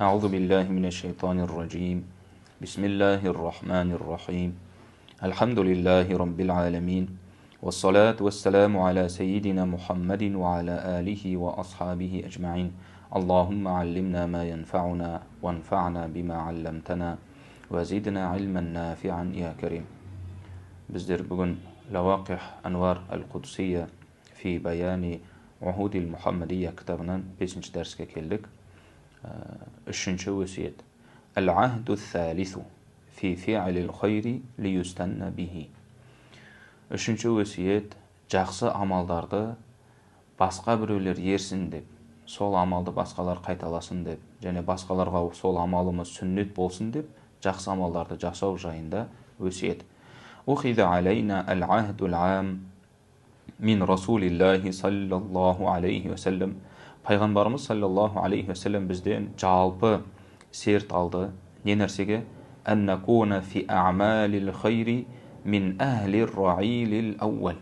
أعوذ بالله من الشيطان الرجيم بسم الله الرحمن الرحيم الحمد لله رب العالمين والصلاة والسلام على سيدنا محمد وعلى آله وأصحابه أجمعين اللهم علمنا ما ينفعنا وانفعنا بما علمتنا وزدنا علما نافعا يا كريم. Bizler bugün Lavaqih Anvar al-Qudsiyya fi bayani Uhudil Muhammadiyya kitabının 5. dersine keldik. 3. vesiyet. El-ahdu thalithu fi fi'lil khayri li yustanna bihi. 3. vesiyet, жақсы амалдарды басқа біреулер ерсін деп, сол амалды басқалар қайталасын деп, және басқаларға сол амалымыз сүннет болсын деп, жақсы амалдарды жасау жайында өсиет. Ухида алейна ал-ахдул ам мин расулиллахи саллаллаху алейхи вассалам. Пайғамбарымыз саллаллаху алейхи вассалам бізден жалпы серт алды. Не нәрсеге? Аннакуна фи а'малил khayri min ahlir ra'ilil awwal.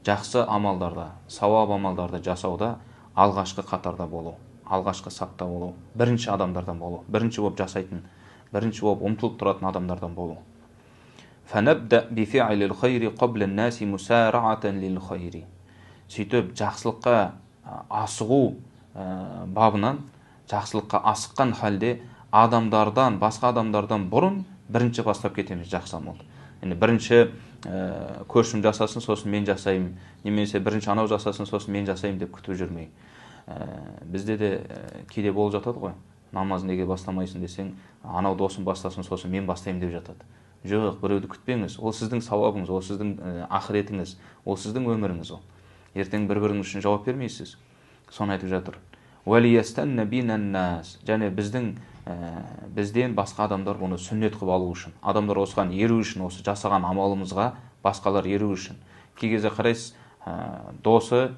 Жақсы амалдарда, сауап амалдарды жасауда алғашқы қатарда болу, алғашқы сапта болу, бірінші адамдардан болу, бірінші болып жасайтын, бірінші болып ұмтылып тұратын адамдардан болу. Фанабда би фи'лил khayri qabla an-nasi musara'atan lil khayri. Сөйтіп жақсылыққа асығу бабынан, жақсылыққа асыққан халде адамдардан, басқа адамдардан бұрын бірінші бастап кетеміз жақсы амалды. Бірінші көршім жасасын, сосын мен жасаймын, немесе бірінші анау жасасын, сосын мен жасаймын деп күтіп жүрмей. Бізде де кейде болып жатады ғой. Намазын неге бастамайсың десең, анау досым бастасын, сосын мен бастаймын деп жатады. Жоқ, біреуді күтпеңіз. Ол сіздің сауабыңыз, ол сіздің ақыретіңіз, ол сіздің өміріңіз ол. Ертең бір-біріңіз үшін жауап бермейсіз. Соны айтып жатыр. Валиястанна бинан-нас. Және бізден басқа адамдар бұны сүннет қылып алу үшін, адамдар осыған еру үшін, осы жасаған амалымызға басқалар еру үшін. Кей кезде қарайсыз,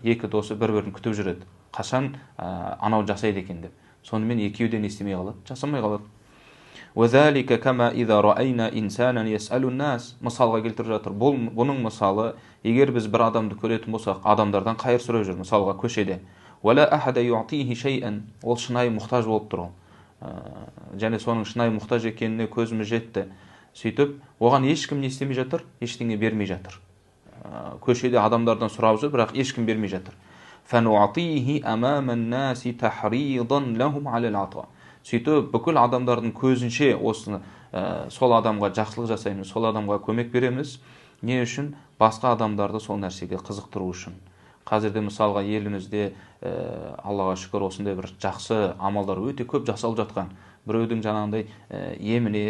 екі досы бір-бірін күтіп жүреді. Қашан анау жасайды екен деп. Сонымен екеуден естемей қалады, жасамай қалады. وذلك كما إذا رأينا إنسانا يسأل الناس. Мысалға келтіріп жатыр. Бұның мысалы, егер біз бір адамды көретін болсақ, адамдардан қайыр сұрап жүр, мысалға көшеде. ولا أحد يعطيه شيئا. Ол шынайы мұқтаж болып тұр. Және соның шынайы мұқтаж екеніне көзіміз жетті. Сөйтіп, оған ешкім не істемей жатыр, ештеңе бермей жатыр. Көшеде адамдардан сұрап жүр, бірақ ешкім бермей жатыр. فنعطيه أمام الناس تحريضا لهم على العطاء. Сөйтіп, бүкіл адамдардың көзінше осыны сол адамға жақсылық жасаймыз, сол адамға көмек береміз. Не үшін? Басқа адамдарды сол нәрсеге қызықтыру үшін. Қазірде мысалға елімізде Аллаға шүкір осындай бір жақсы амалдар өте көп жасалып жатқан. Біреудің жаңағындай еміне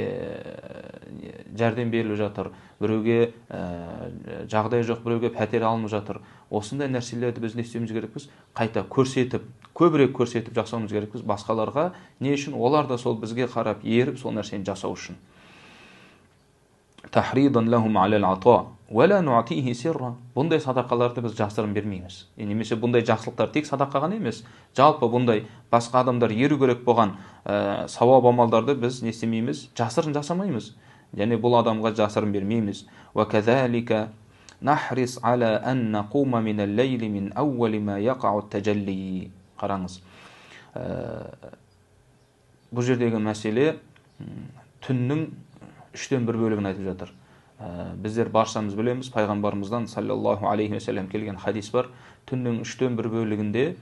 жәрдем беріліп жатыр, біреуге жағдай жоқ, біреуге пәтер алынып жатыр. Осындай нәрселерді біз не істеуіміз керекпіз? Қайта көрсетіп, көбірек көрсетіп жасауымыз керекпіз басқаларға. Не үшін? Олар да сол бізге қарап еріп сол нәрсені жасау үшін. Тахридан лахум алал ата вала нуатихи сирра. Бұндай садақаларды біз жасырын бермейміз. Немесе бұндай жақсылықтар тек садақа ғана емес, жалпы бұндай басқа адамдар еру керек болған сауап амалдарды біз не істемейміз? Жасырын жасамаймыз. Және бұл адамға жасырын бермейміз. Ва казалика нахрис ала ан нақума мин ал-лейли мин аввали ма яқау ат-таjalli. Қараңыз. Бұл жердегі мәселе түннің 3-тен 1 бөлігін айтып жатыр. Біздер баршамыз білеміз, пайғамбарымыздан саллаллаху алейхи вассалам келген хадис бар. Түннің 3-тен 1 бөлігінде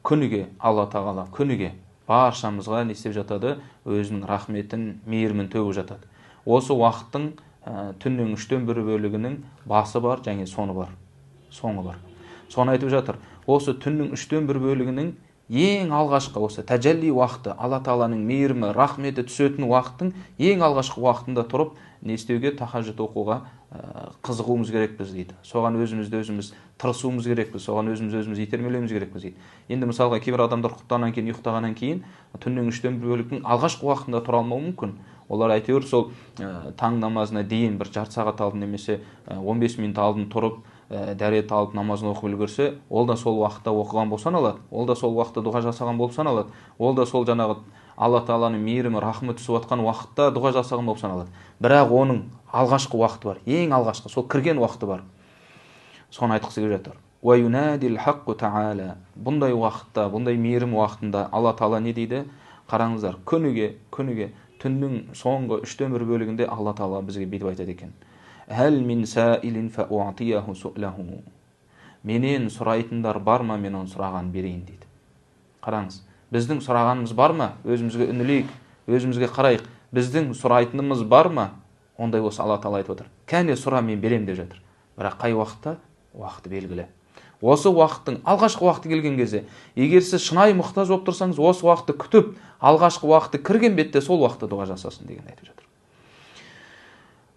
күніге, Алла тағала күніге баршамызға не істеп жатады? Өзінің рахметін, мейірімін төгіп жатады. Осы уақыттың түннің 3-тен 1 бөлігінің басы бар, және соңы бар. Соны айтып жатыр. Осы түннің 3-тен 1 бөлігінің ең алғашқы осы тәжәлли уақыты, Алла Тағаланың мейірімі, рахметі түсетін уақыттың ең алғашқы уақытында тұрып, не істеуге? Тахаджуд оқуға қызығуымыз керекпіз дейді. Соған өзіміз тырысуымыз керекпіз, соған өзіміз итермелеуіміз керекпіз дейді. Енді мысалға кейбір адамдар құптаннан кейін, ұйықтағаннан кейін түннің 3-тен 1 бөлігінің алғашқы уақытында тұра алмауы мүмкін. Олар әйтеуір сол таң намазына дейін бір жарты сағат алдын немесе 15 минут алдын тұрып дәрет алып намазын оқып үлгерсе, ол да сол уақытта оқыған болып саналады. Ол да сол уақытта дұға жасаған болып саналады. Ол да сол жаңағы Алла Тағаланың мейірімі, рахметі түсіп жатқан уақытта дұға жасаған болып саналады. Бірақ оның алғашқы уақыты бар, ең алғашқы, сол кірген уақыты бар. Соны айтқысы келіп жатыр. Ва юнадил хаққу та'ала. Бұндай уақытта, бұндай мейірім уақытында Алла Тағала не дейді? Қараңыздар, күніге түннің соңғы 1/3 бөлігінде Алла Тағала бізге бүйтіп айтады екен. Әл мин саилин фа уатияху су'лаху. Менен сұрайтындар бар ма, мен оны сұраған берейін дейді. Қараңыз, біздің сұрағанымыз бар ма? Өзімізге үнілейік, өзімізге қарайық. Біздің сұрайтынымыз бар ма? Ондай болса Алла Тағала айтып отыр. Кәне сұра, мен берем деп жатыр. Бірақ қай уақытта? Уақыты белгілі. Осы уақыттың алғашқы уақыты келген кезде, егер сіз шынайы мұқтаж болып тұрсаңыз, осы уақытты күтіп, алғашқы уақыты кірген бетте сол уақытта дұға жасасын деген айтып жатыр.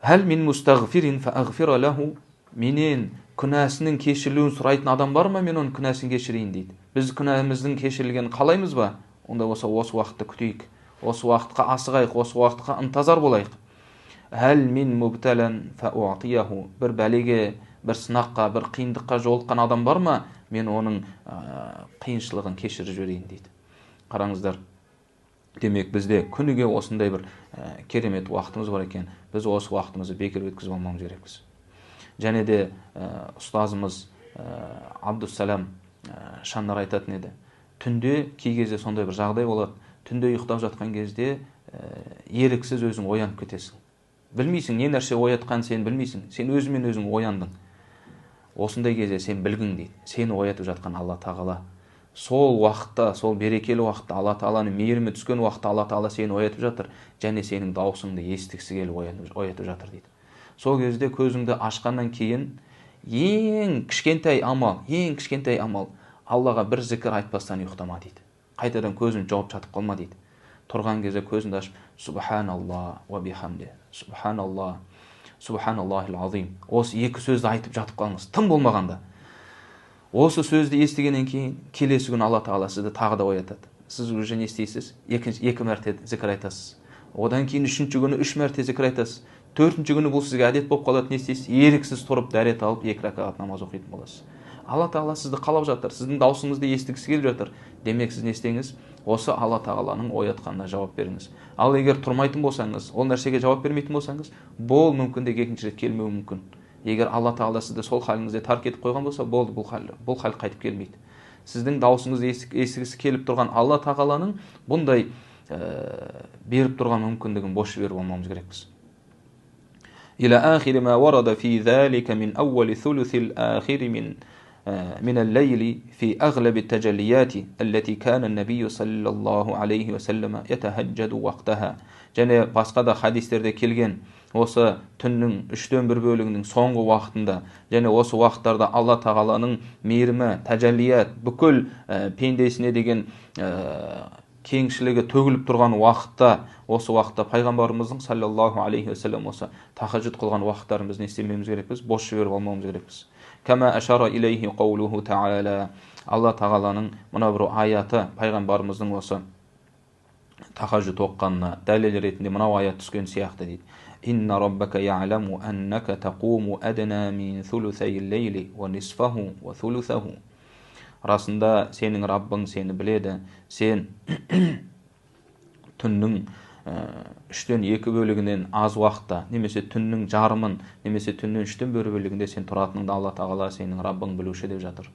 Әл мин мустағфирин фа агфира лаху. Менен күнәсінің кешірілуін сұрайтын адам бар ма, мен оның күнәсін кешірейін дейді. Біз күнәміздің кешірілгенін қалаймыз ба? Онда болса осы уақытты күтейік, осы уақытқа асығайық, осы уақытқа ынтазар болайық. Әл мин мубталан фа уатияху. Бір бәлеге, бір сынаққа, бір қиындыққа жолыққан адам бар ма, мен оның қиыншылығын кешіріп жіберейін дейді. Қараңыздар, демек бізде күніге осындай бір керемет уақытымыз бар екен. Біз осы уақытымызды бекер өткізіп алмауымыз керекпіз. Және де ұстазымыз Абдуссалам Шаннар айтатын еді. Түнде кей кезде сондай бір жағдай болады. Түнде ұйықтап жатқан кезде еріксіз өзің оянып кетесің. Білмейсің, не нәрсе оятқан сен білмейсің. Сен өзімен өзің ояндың. Осындай кезде сен білгің дейді. Сені оятып жатқан Алла Тағала. Сол уақытта, сол берекелі уақытта, Алла Тағаланың мейірімі түскен уақытта Алла Тағала сені оятып жатыр. Және сенің даусыңды естігісі келіп оятып жатыр дейді. Сол кезде көзіңді ашқаннан кейін ең кішкентай амал Аллаға бір зікір айтпастан ұйықтама дейді. Қайтадан көзін жауып жатып қалма дейді. Тұрған кезде көзіңді ашып Субханалла ва бихамди. Субханалла, Субханаллахил азим. Осы екі сөзді айтып жатып қалыңыз, тым болмағанда. Осы сөзді естігеннен кейін келесі күн Алла Тағала сізді тағы да оятады. Сіз уже не істейсіз? Екі мәрте зікір айтасыз. Одан кейін үшінші күні 3 мәрте зікір айтасыз. Төртінші күні бұл сізге әдет болып қалады, не істейсіз? Еріксіз тұрып дәрет алып 2 ракағат намаз оқитын боласыз. Алла Тағала сізді қалап жатыр, сіздің даусыңызды естігісі келіп жатыр. Демек сіз не істеңіз? Осы Алла Тағаланың оятқанына жауап беріңіз. Ал егер тұрмайтын болсаңыз, ол нәрсеге жауап бермейтін болсаңыз, бұл мүмкіндік екінші рет келмеуі мүмкін. Егер Алла Тағала сізді сол халіңізде тарк етіп қойған болса, болды, бұл хал қайтып келмейді. Сіздің даусыңызды естігісі келіп тұрған Алла Тағаланың бұндай беріп тұрған мүмкіндігін бос жіберіп алмауымыз керекпіз. إلى آخر ما ورد في ذلك من أول ثلث الآخر من الليل في أغلب التجليات التي كان النبي صلى الله عليه وسلم يتهجد وقتها. Және басқа да хадистерде келген осы түннің 1/3 бөлігінің соңғы уақытында, және осы уақыттарда Алла Тағаланың мейірімі, тәжәллият, бүкіл пендесіне деген кеңшілігі төгіліп тұрған уақытта, осы уақытта пайғамбарымыздың саллаллаху алейхи вассалам осы тахаджуд қылған уақыттарын біз не істемеуіміз керекпіз? Бос жіберіп алмауымыз керекпіз. Кама ашара илейхи қаулуху та'ала. Алла Тағаланың мына бір аяты пайғамбарымыздың осы тахаджуд оққанына дәлел ретінде мынау аят түскен сияқты дейді. Инна раббака я'ламу аннака тaqуmu adna min thuluthayil layli wa nisfahu wa thuluthahu. Расында сенің Раббың сені біледі. Сен түннің 3/2 бөлігінен аз уақытта, немесе түннің жарымын, немесе түннің 3/1 бөлігінде сен тұратыныңды Алла Тағала сенің Раббың білуші деп жатыр.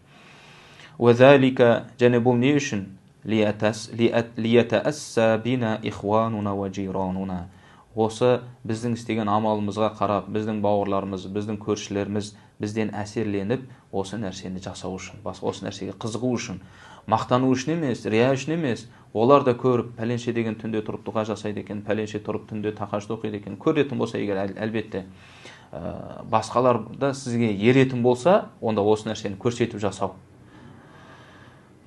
Уазалика, және бұл не үшін? Лиятаасса бина ихвануна ва жирануна. Осы біздің істеген амалымызға қарап, біздің бауырларымыз, біздің көршілеріміз бізден әсерленіп, осы нәрсені жасау үшін, осы нәрсеге қызығу үшін, мақтану үшін емес, рия үшін емес. Олар да көріп, пәленше деген түнде тұрып дұға жасайды екен, пәленше тұрып түнде тахаджуд оқиды екен. Көретін болса егер, әлбетте басқалар да сізге еретін болса, онда осы нәрсені көрсетіп жасау.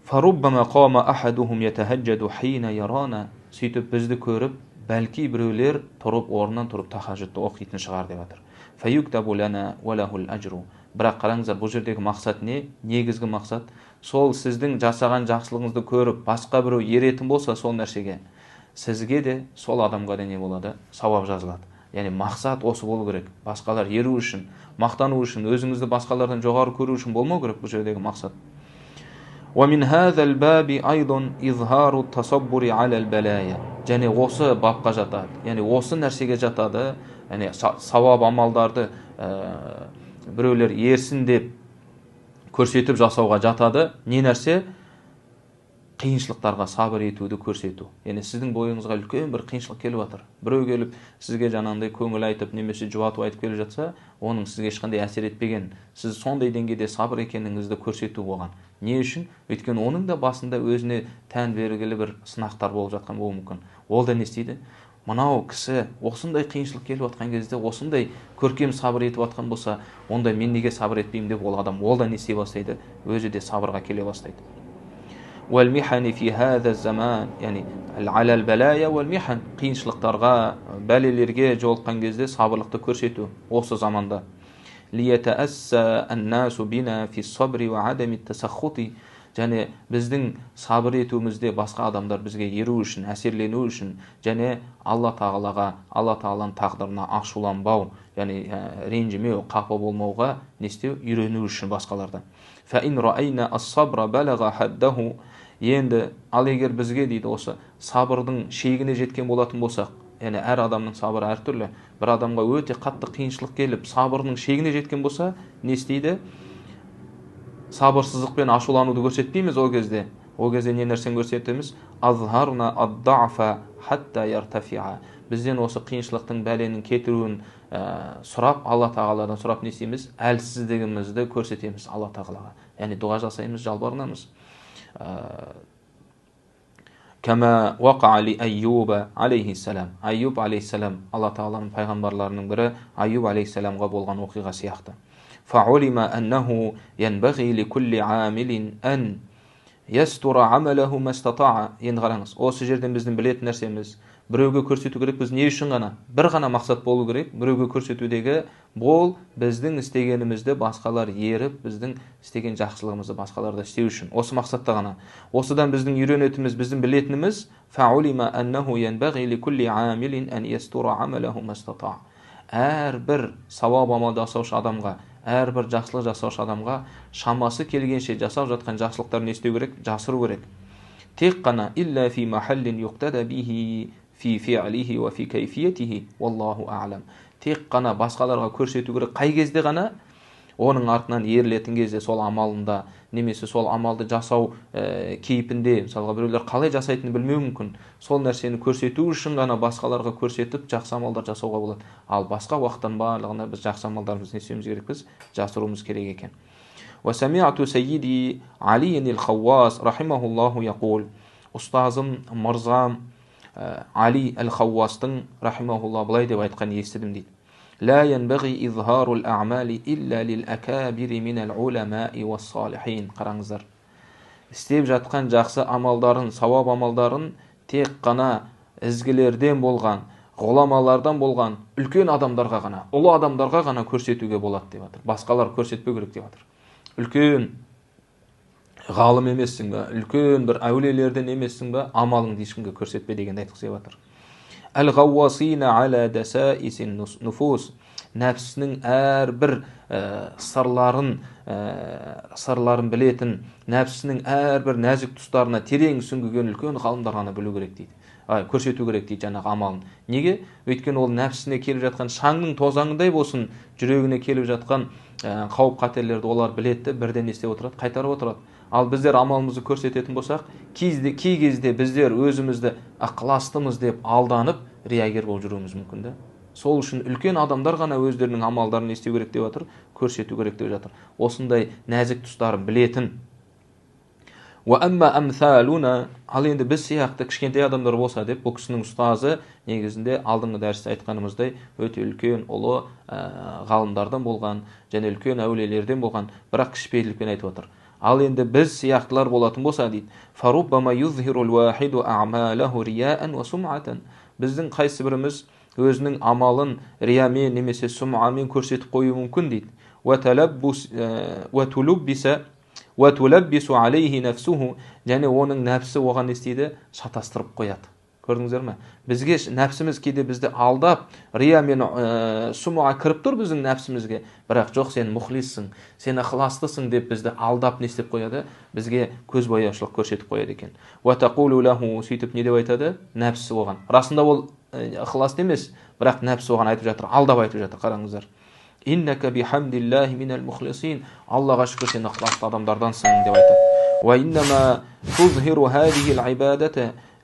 Фаруббама қама ахадухум ятахаджаду хина ярана. Сөйтіп бізді көріп, бәлки біреулер тұрып, орнынан тұрып тахаджудты оқитын шығар деп жатыр. Фаюктабу лана ва лахул ажру. Бірақ қараңыздар, бұл жердегі мақсат не? Негізгі мақсат сол сіздің жасаған жақсылығыңызды көріп, басқа біреу еретін болса сол нәрсеге, сізге де, сол адамға да не болады? Сауап жазылады. Яғни мақсат осы болу керек. Басқалар еру үшін, мақтану үшін, өзіңізді басқалардан жоғары көру үшін болмау керек бұл жердегі мақсат. ومن هذا الباب أيضا إظهار التصبر على البلايا. Және осы бапқа жатады. Яғни осы нәрсеге жатады. Яғни сауап амалдарды біреулер ерсін деп көрсетіп жасауға жатады. Не нәрсе? қиыншылықтарға сабыр етуді көрсету. Яғни сіздің бойыңызға үлкен бір қиыншылық келіп жатыр. Біреу келіп сізге жаңағындай көңіл айтып немесе жұбату айтып келіп жатса, оның сізге ешқандай әсер етпеген, сіз сондай деңгейде сабыр екеніңізді көрсету оған. Не үшін? Өйткені оның да басында өзіне тән белгілі бір сынақтар болып жатқан болуы мүмкін. Ол да не істейді? Мынау кісі осындай қиыншылық келіп жатқан кезде, осындай көркем сабыр етіп жатқан болса, онда мен неге сабыр етпеймін деп ол адам ол да не істей бастайды? Өзі де сабырға келе бастайды. والمحن في هذا الزمان يعني على البلايا والمحن қиыншылықтарға, бәлелерге жолыққан кезде сабырлықты көрсету осы заманда. ليتأسى الناس بنا في الصبر وعدم التسخط және біздің сабыр етуімізде басқа адамдар бізге еру үшін, әсерлену үшін, және Алла Тағаланың тағдырына ашуланбау, яғни ренжімеу, қапа болмауға не істеу? Үйрену үшін басқалардан. فإن رأينا الصبر بلغ حده енді ал егер бізге дейді осы сабырдың шегіне жеткен болатын болсақ, яғни әр адамның сабыры әртүрлі. Бір адамға өте қатты қиыншылық келіп, сабырының шегіне жеткен болса, не істейді? Сабырсыздықпен ашулануды көрсетпейміз ол кезде. Ол кезде не нәрсені көрсетеміз? Азхарна ад-дафа хатта яртафиа. Бізден осы қиыншылықтың, бәленің кетіруін сұрап, Алла Тағаладан сұрап не істейміз? Әлсіздігімізді көрсетеміз Алла Тағалаға. Яғни дұға жасаймыз, жалбарынамыз. Кама вақа ли Айюба алейхиссалам. Айюб алейхиссалам, Алла Тағаланың пайғамбарларының бірі Айюб алейхиссаламға болған оқиға сияқты. فعلم أنه ينبغي لكل عامل أن يستر عمله ما استطاع. Енді қараңыз, осы жерден біздің білетін нәрсеміз, біреуге көрсету керек, біз не үшін ғана? Бір ғана мақсат болу керек. Біреуге көрсетудегі бұл біздің істегенімізді басқалар еріп, біздің істеген жақсылығымызды басқаларда істеу үшін. Осы мақсатта ғана. Осыдан біздің үйренетіміз, біздің білетініміз فعلم أنه ينبغي لكل عامل أن يستر عمله ما استطاع. Әрбір сауап амал жасаушы адамға, әрбір жақсылық жасаушы адамға шамасы келгенше жасап жатқан жақсылықтарын істеу керек, жасыру керек. Тек қана илля фи махаллин юқтада бихи фи фи'лихи ва фи кайфиятихи валлаху а'лам. Тек қана басқаларға көрсету керек, қай кезде ғана? Оның артынан ерлетін кезде, сол амалында, немесе сол амалды жасау кейпінде, мысалға біреулер қалай жасайтынын білмеу мүмкін. Сол нәрсені көрсету үшін ғана басқаларға көрсетіп жақсы амалдар жасауға болады. Ал басқа уақыттан барлығында біз жақсы амалдарымызды не істеуіміз керекпіз? Жасыруымыз керек екен. وسمعت سيدي علي الخواص رحمه الله يقول. Ұстазым, мырзам Али әл-Хауастың рахимахуллах былай деп айтқан естідім дейді. لا ينبغي إظهار الأعمال إلا للأكابر من العلماء والصالحين. Қараңыздар. Істеп жатқан жақсы амалдарын, сауап амалдарын тек қана ізгілерден болған, ғұламалардан болған үлкен адамдарға ғана, ұлы адамдарға ғана көрсетуге болады деп жатыр. Басқалар көрсетпеу керек деп жатыр. Үлкен ғалым емессің бе, үлкен бір әулиелерден емессің бе, амалыңды ешкімге көрсетпе дегенді айтқысы деп жатыр. Әл-ғауасина аля дасаисин нуфус. Нәпсінің әрбір сырларын білетін, нәпсінің әрбір нәзік тұстарына терең сүңгіген үлкен ғалымдар ғана білу керек дейді. Көрсету керек дейді жаңағы амалын. Неге? Өйткені ол нәпсіне келіп жатқан шаңның тозаңындай болсын, жүрегіне келіп жатқан қауіп қатерлерді олар біледі, бірден істеп отырады, қайтарып отырады. Ал біздер амалымызды көрсететін болсақ, кей кезде біздер өзімізді ықыластымыз деп алданып, риягер болып жүруіміз мүмкін. Сол үшін үлкен адамдар ғана өздерінің амалдарын істеу керек деп жатыр, көрсету керек деп жатыр. Осындай нәзік тұстарын білетін. Ал енді біз сияқты кішкентай адамдар болса деп, бұл кісінің ұстазы негізінде алдыңғы дәрісте айтқанымыздай өте үлкен ұлы ғалымдардан болған, және үлкен әулиелерден болған, бірақ кішіпейілдікпен айтып отыр. Ал енді біз сияқтылар болатын болса дейді, біздің қайсы біріміз өзінің амалын риямен немесе сумамен көрсетіп қою мүмкін дейді. Және оның нәпсі оған естейді, шатастырып қояды. Көрдіңіздер ме? Бізге нәпсіміз кейде бізді алдап, рия мен сумаға кіріп тұр біздің нәпсімізге. Бірақ жоқ, сен мұхлиссың, сен ықыластысың деп бізді алдап не істеп қояды? Бізге көзбояушылық көрсетіп қояды екен. Сөйтіп не деп айтады? Нәпсі оған. Расында ол ықыласты емес, бірақ нәпсі оған айтып жатыр, алдап айтып жатыр. Қараңыздар. Иннака бихамдиллахи минал мухлисин. Аллаға шүкір, сен ықыласты адамдардансың деп айтады. وإنما تظهر هذه العبادة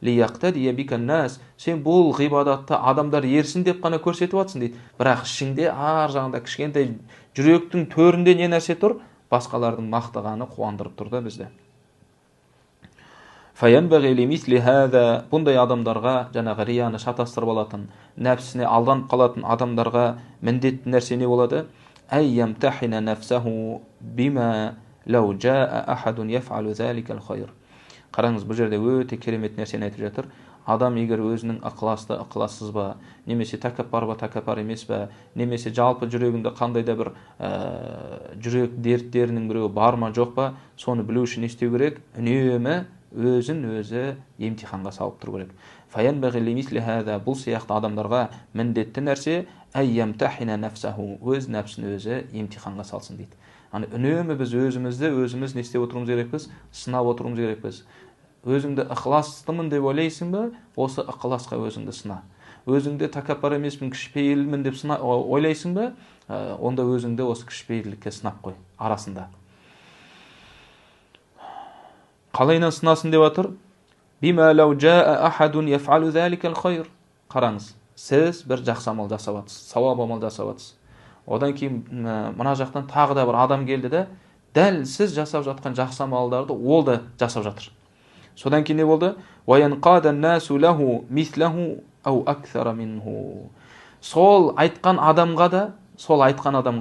ليقتدي بك الناس. Сен бұл ғибадатты адамдар ерсін деп қана көрсетіп жатсың дейді. Бірақ ішіңде ар жағында кішкентай жүректің төрінде не нәрсе тұр? Басқалардың мақтағаны қуандырып тұр да бізді. فينبغي لمثل هذا, бұндай адамдарға, жаңағы рияны шатастырып алатын, нәпсісіне алданып қалатын адамдарға міндетті нәрсе не болады? أن يمتحن نفسه بما لو جاء أحد يفعل ذلك الخير. Қараңыз, бұл жерде өте керемет нәрсені айтып жатыр. Адам егер өзінің ықыласты, ықылассыз ба, немесе тәкаппар ба, тәкаппар емес па, немесе жалпы жүрегінде қандай да бір жүрек дерттерінің біреуі бар ма, жоқ па, соны білу үшін не істеу керек? Үнемі өзін өзі емтиханға салып тұру керек. فينبغي لمثل هذا, бұл сияқты адамдарға міндетті нәрсе أن يمتحن نفسه, өз нәпсін өзі емтиханға салсын дейді. Үнемі біз өзіміз не істеп отыруымыз керекпіз? Сынап отыруымыз керекпіз. Өзіңді ықыластымын деп ойлайсың ба? Осы ықыласқа өзіңді сына. Өзіңді тәкаппар емеспін, кішіпейілмін деп ойлайсың ба? Онда өзіңді осы кішіпейілдікке сынап қой арасында. Қалайынан сынасын деп жатыр? بما لو جاء أحد يفعل ذلك الخير. Қараңыз, сіз бір жақсы амал жасап жатсыз, сауап амал жасап жатсыз. Одан кейін мына жақтан тағы да бір адам келді де, дәл сіз жасап жатқан жақсы амалдарды ол да жасап жатыр. Содан кейін не болды? وَيَنْقَادَ النَّاسُ لَهُ مِثْلَهُ أَوْ أَكْثَرَ مِنْهُ. Сол айтқан адамға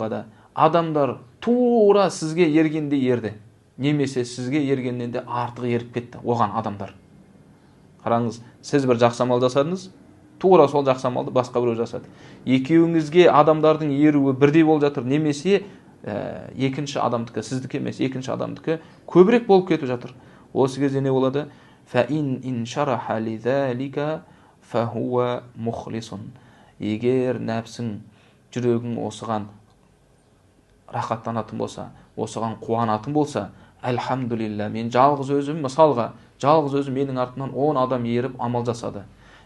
да адамдар тура сізге ергенде ерді, немесе сізге ергеннен де артық еріп кетті оған адамдар. Қараңыз, сіз бір жақсы амал жасадыңыз, тура сол жақсы амалды басқа біреу жасады. Екеуіңізге адамдардың еруі бірдей болып жатыр, немесе екінші адамдікі, сіздікі емес, екінші адамдікі көбірек болып кетіп жатыр. Осы кезде не болады? فَإِنْ إِنْشَرَحَ لِذَلِكَ فَهُوَ مُخْلِصٌ. Егер нәпсің, жүрегің осыған рахаттанатын болса, осыған қуанатын болса, әлхамдулилля, мен жалғыз өзім, мысалға, жалғыз өзім менің артынан 10 адам еріп амал жасады.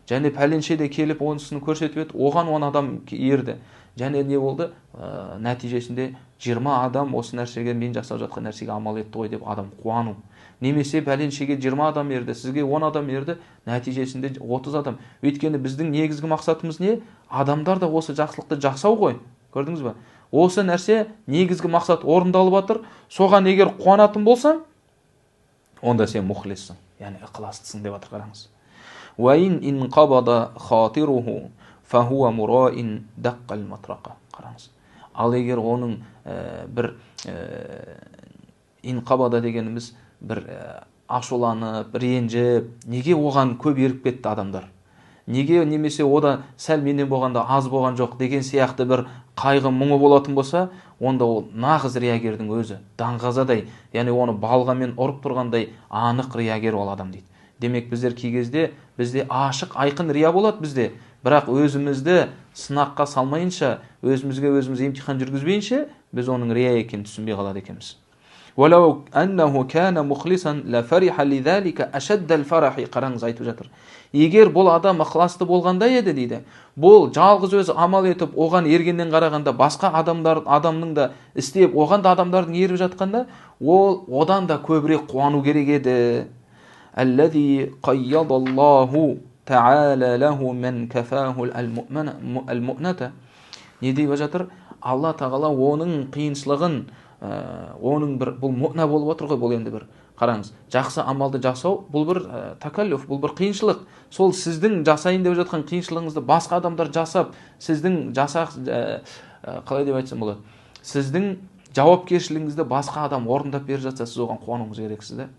Және пәленше де келіп онысını көрсетіп еді, оған 10 адам ерді. Және не болды? Нәтижесінде 20 адам осы нәрсеге, мен жасап жатқан нәрсеге амал етті ғой деп адам қуану. Немесе пәленшеге 20 адам ерді, сізге 10 адам ерді, нәтижесінде 30 адам. Өйткені біздің негізгі мақсатымыз не? Адамдар да осы жақсылықты жасау ғой. Көрдіңіз ба? Осы нәрсе негізгі мақсат орындалып жатыр. Соған егер қуанатын болсаң, онда сен мұхлиссың, яғни ықыластысың деп жатыр. Қараңыз. وَإِنْ إِنْقَبَضَ خَاطِرُهُ فَهُوَ مُرَائٍ دَقَّ الْمَطْرَقَ. Қараңыз. Ал егер оның бір инқабада дегеніміз бір ашуланып, ренжіп, неге оған көп еріп кетті адамдар? Неге немесе ода сәл менен болғанда аз болған жоқ деген сияқты бір қайғы мұңы болатын болса, онда ол нағыз риягердің өзі, даңғазадай, яғни оны балғамен ұрып тұрғандай анық риягер ол адам дейді. Демек біздер кей кезде бізде ашық, айқын рия болады бізде, бірақ өзімізді сынаққа салмайынша, өзімізге өзіміз емтихан жүргізбейінше, біз оның рия екенін түсінбей қалады екенбіз. وَلَوْ أَنَّهُ كَانَ مُخْلِصًا لَفَرِحَ لِذَلِكَ أَشَدَّ الْفَرَحِ. Қараңыз, айтып жатыр. Егер бұл адам ықыласты болғанда еді дейді, бұл жалғыз өзі амал етіп, оған ергеннен қарағанда басқа адамның да істеп, оған да адамдардың еріп жатқанда, ол одан да көбірек қуану керек еді. الَّذِي قَيَّضَ اللَّهُ تَعَالَى لَهُ مَنْ كَفَاهُ الْمُؤْنَةَ. Не deyіп жатыр? Алла тағала оның қиыншылығын, оның бір, бұл мұна болып отыр ғой, бұл енді бір. Қараңыз, жақсы амалды жасау, бұл бір такаллюф, бұл бір қиыншылық. Сол сіздің жасайын деп жатқан қиыншылығыңызды басқа адамдар жасап, сіздің қалай деп айтсам болады? Сіздің жауапкершілігіңізді басқа адам орындап беріп жатса, сіз оған қуануыңыз керексіз да?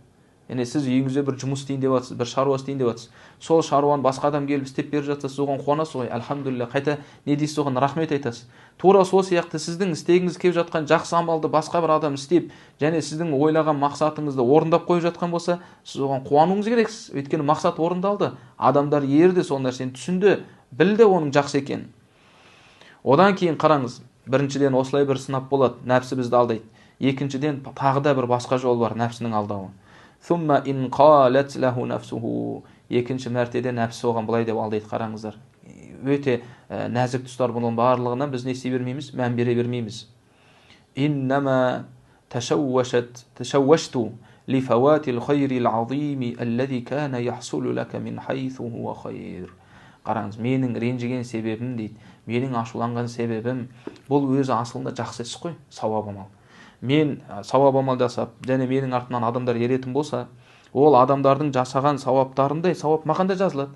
Яғни сіз үйіңізде бір жұмыс істейін деп жатсыз, бір шаруа істейін деп жатсыз. Сол шаруаны басқа адам келіп істеп беріп жатса, сіз оған қуанасыз ғой. Альхамдулилля, қайта не дейсіз, оған рахмет айтасыз. Тура сол сияқты сіздің істегіңіз келіп жатқан жақсы амалды басқа бір адам істеп, және сіздің ойлаған мақсатыңызды орындап қойып жатқан болса, сіз оған қуануыңыз керексіз. Өйткені мақсат орындалды. Адамдар ерді, сол нәрсені түсінді, білді оның жақсы екенін. Одан кейін қараңыз, біріншіден осылай бір сынап болады, нәпсі бізді алдайды. Екіншіден тағы да бір басқа жол бар, нәпсінің алдауы. ثُمَّ إِنْ قَالَتْ لَهُ نَفْسُهُ. Екінші мәртеде нәпсі оған былай деп алдайды. Қараңыздар, өте нәзік тұстар, бұның барлығынан біз не істей бермейміз, мән бере бермейміз. إِنَّمَا تَشَوَّشْتُ لفوات الخير العظيم الذي كان يحصل لك من حيث هو خير. Қараңыз, менің ренжіген себебім дейді, менің ашуланған себебім бұл өзі асылында жақсы іс қой, сауап амал. Мен сауап амал жасап, және менің артынан адамдар еретін болса, ол адамдардың жасаған сауаптарындай сауап маған да жазылады.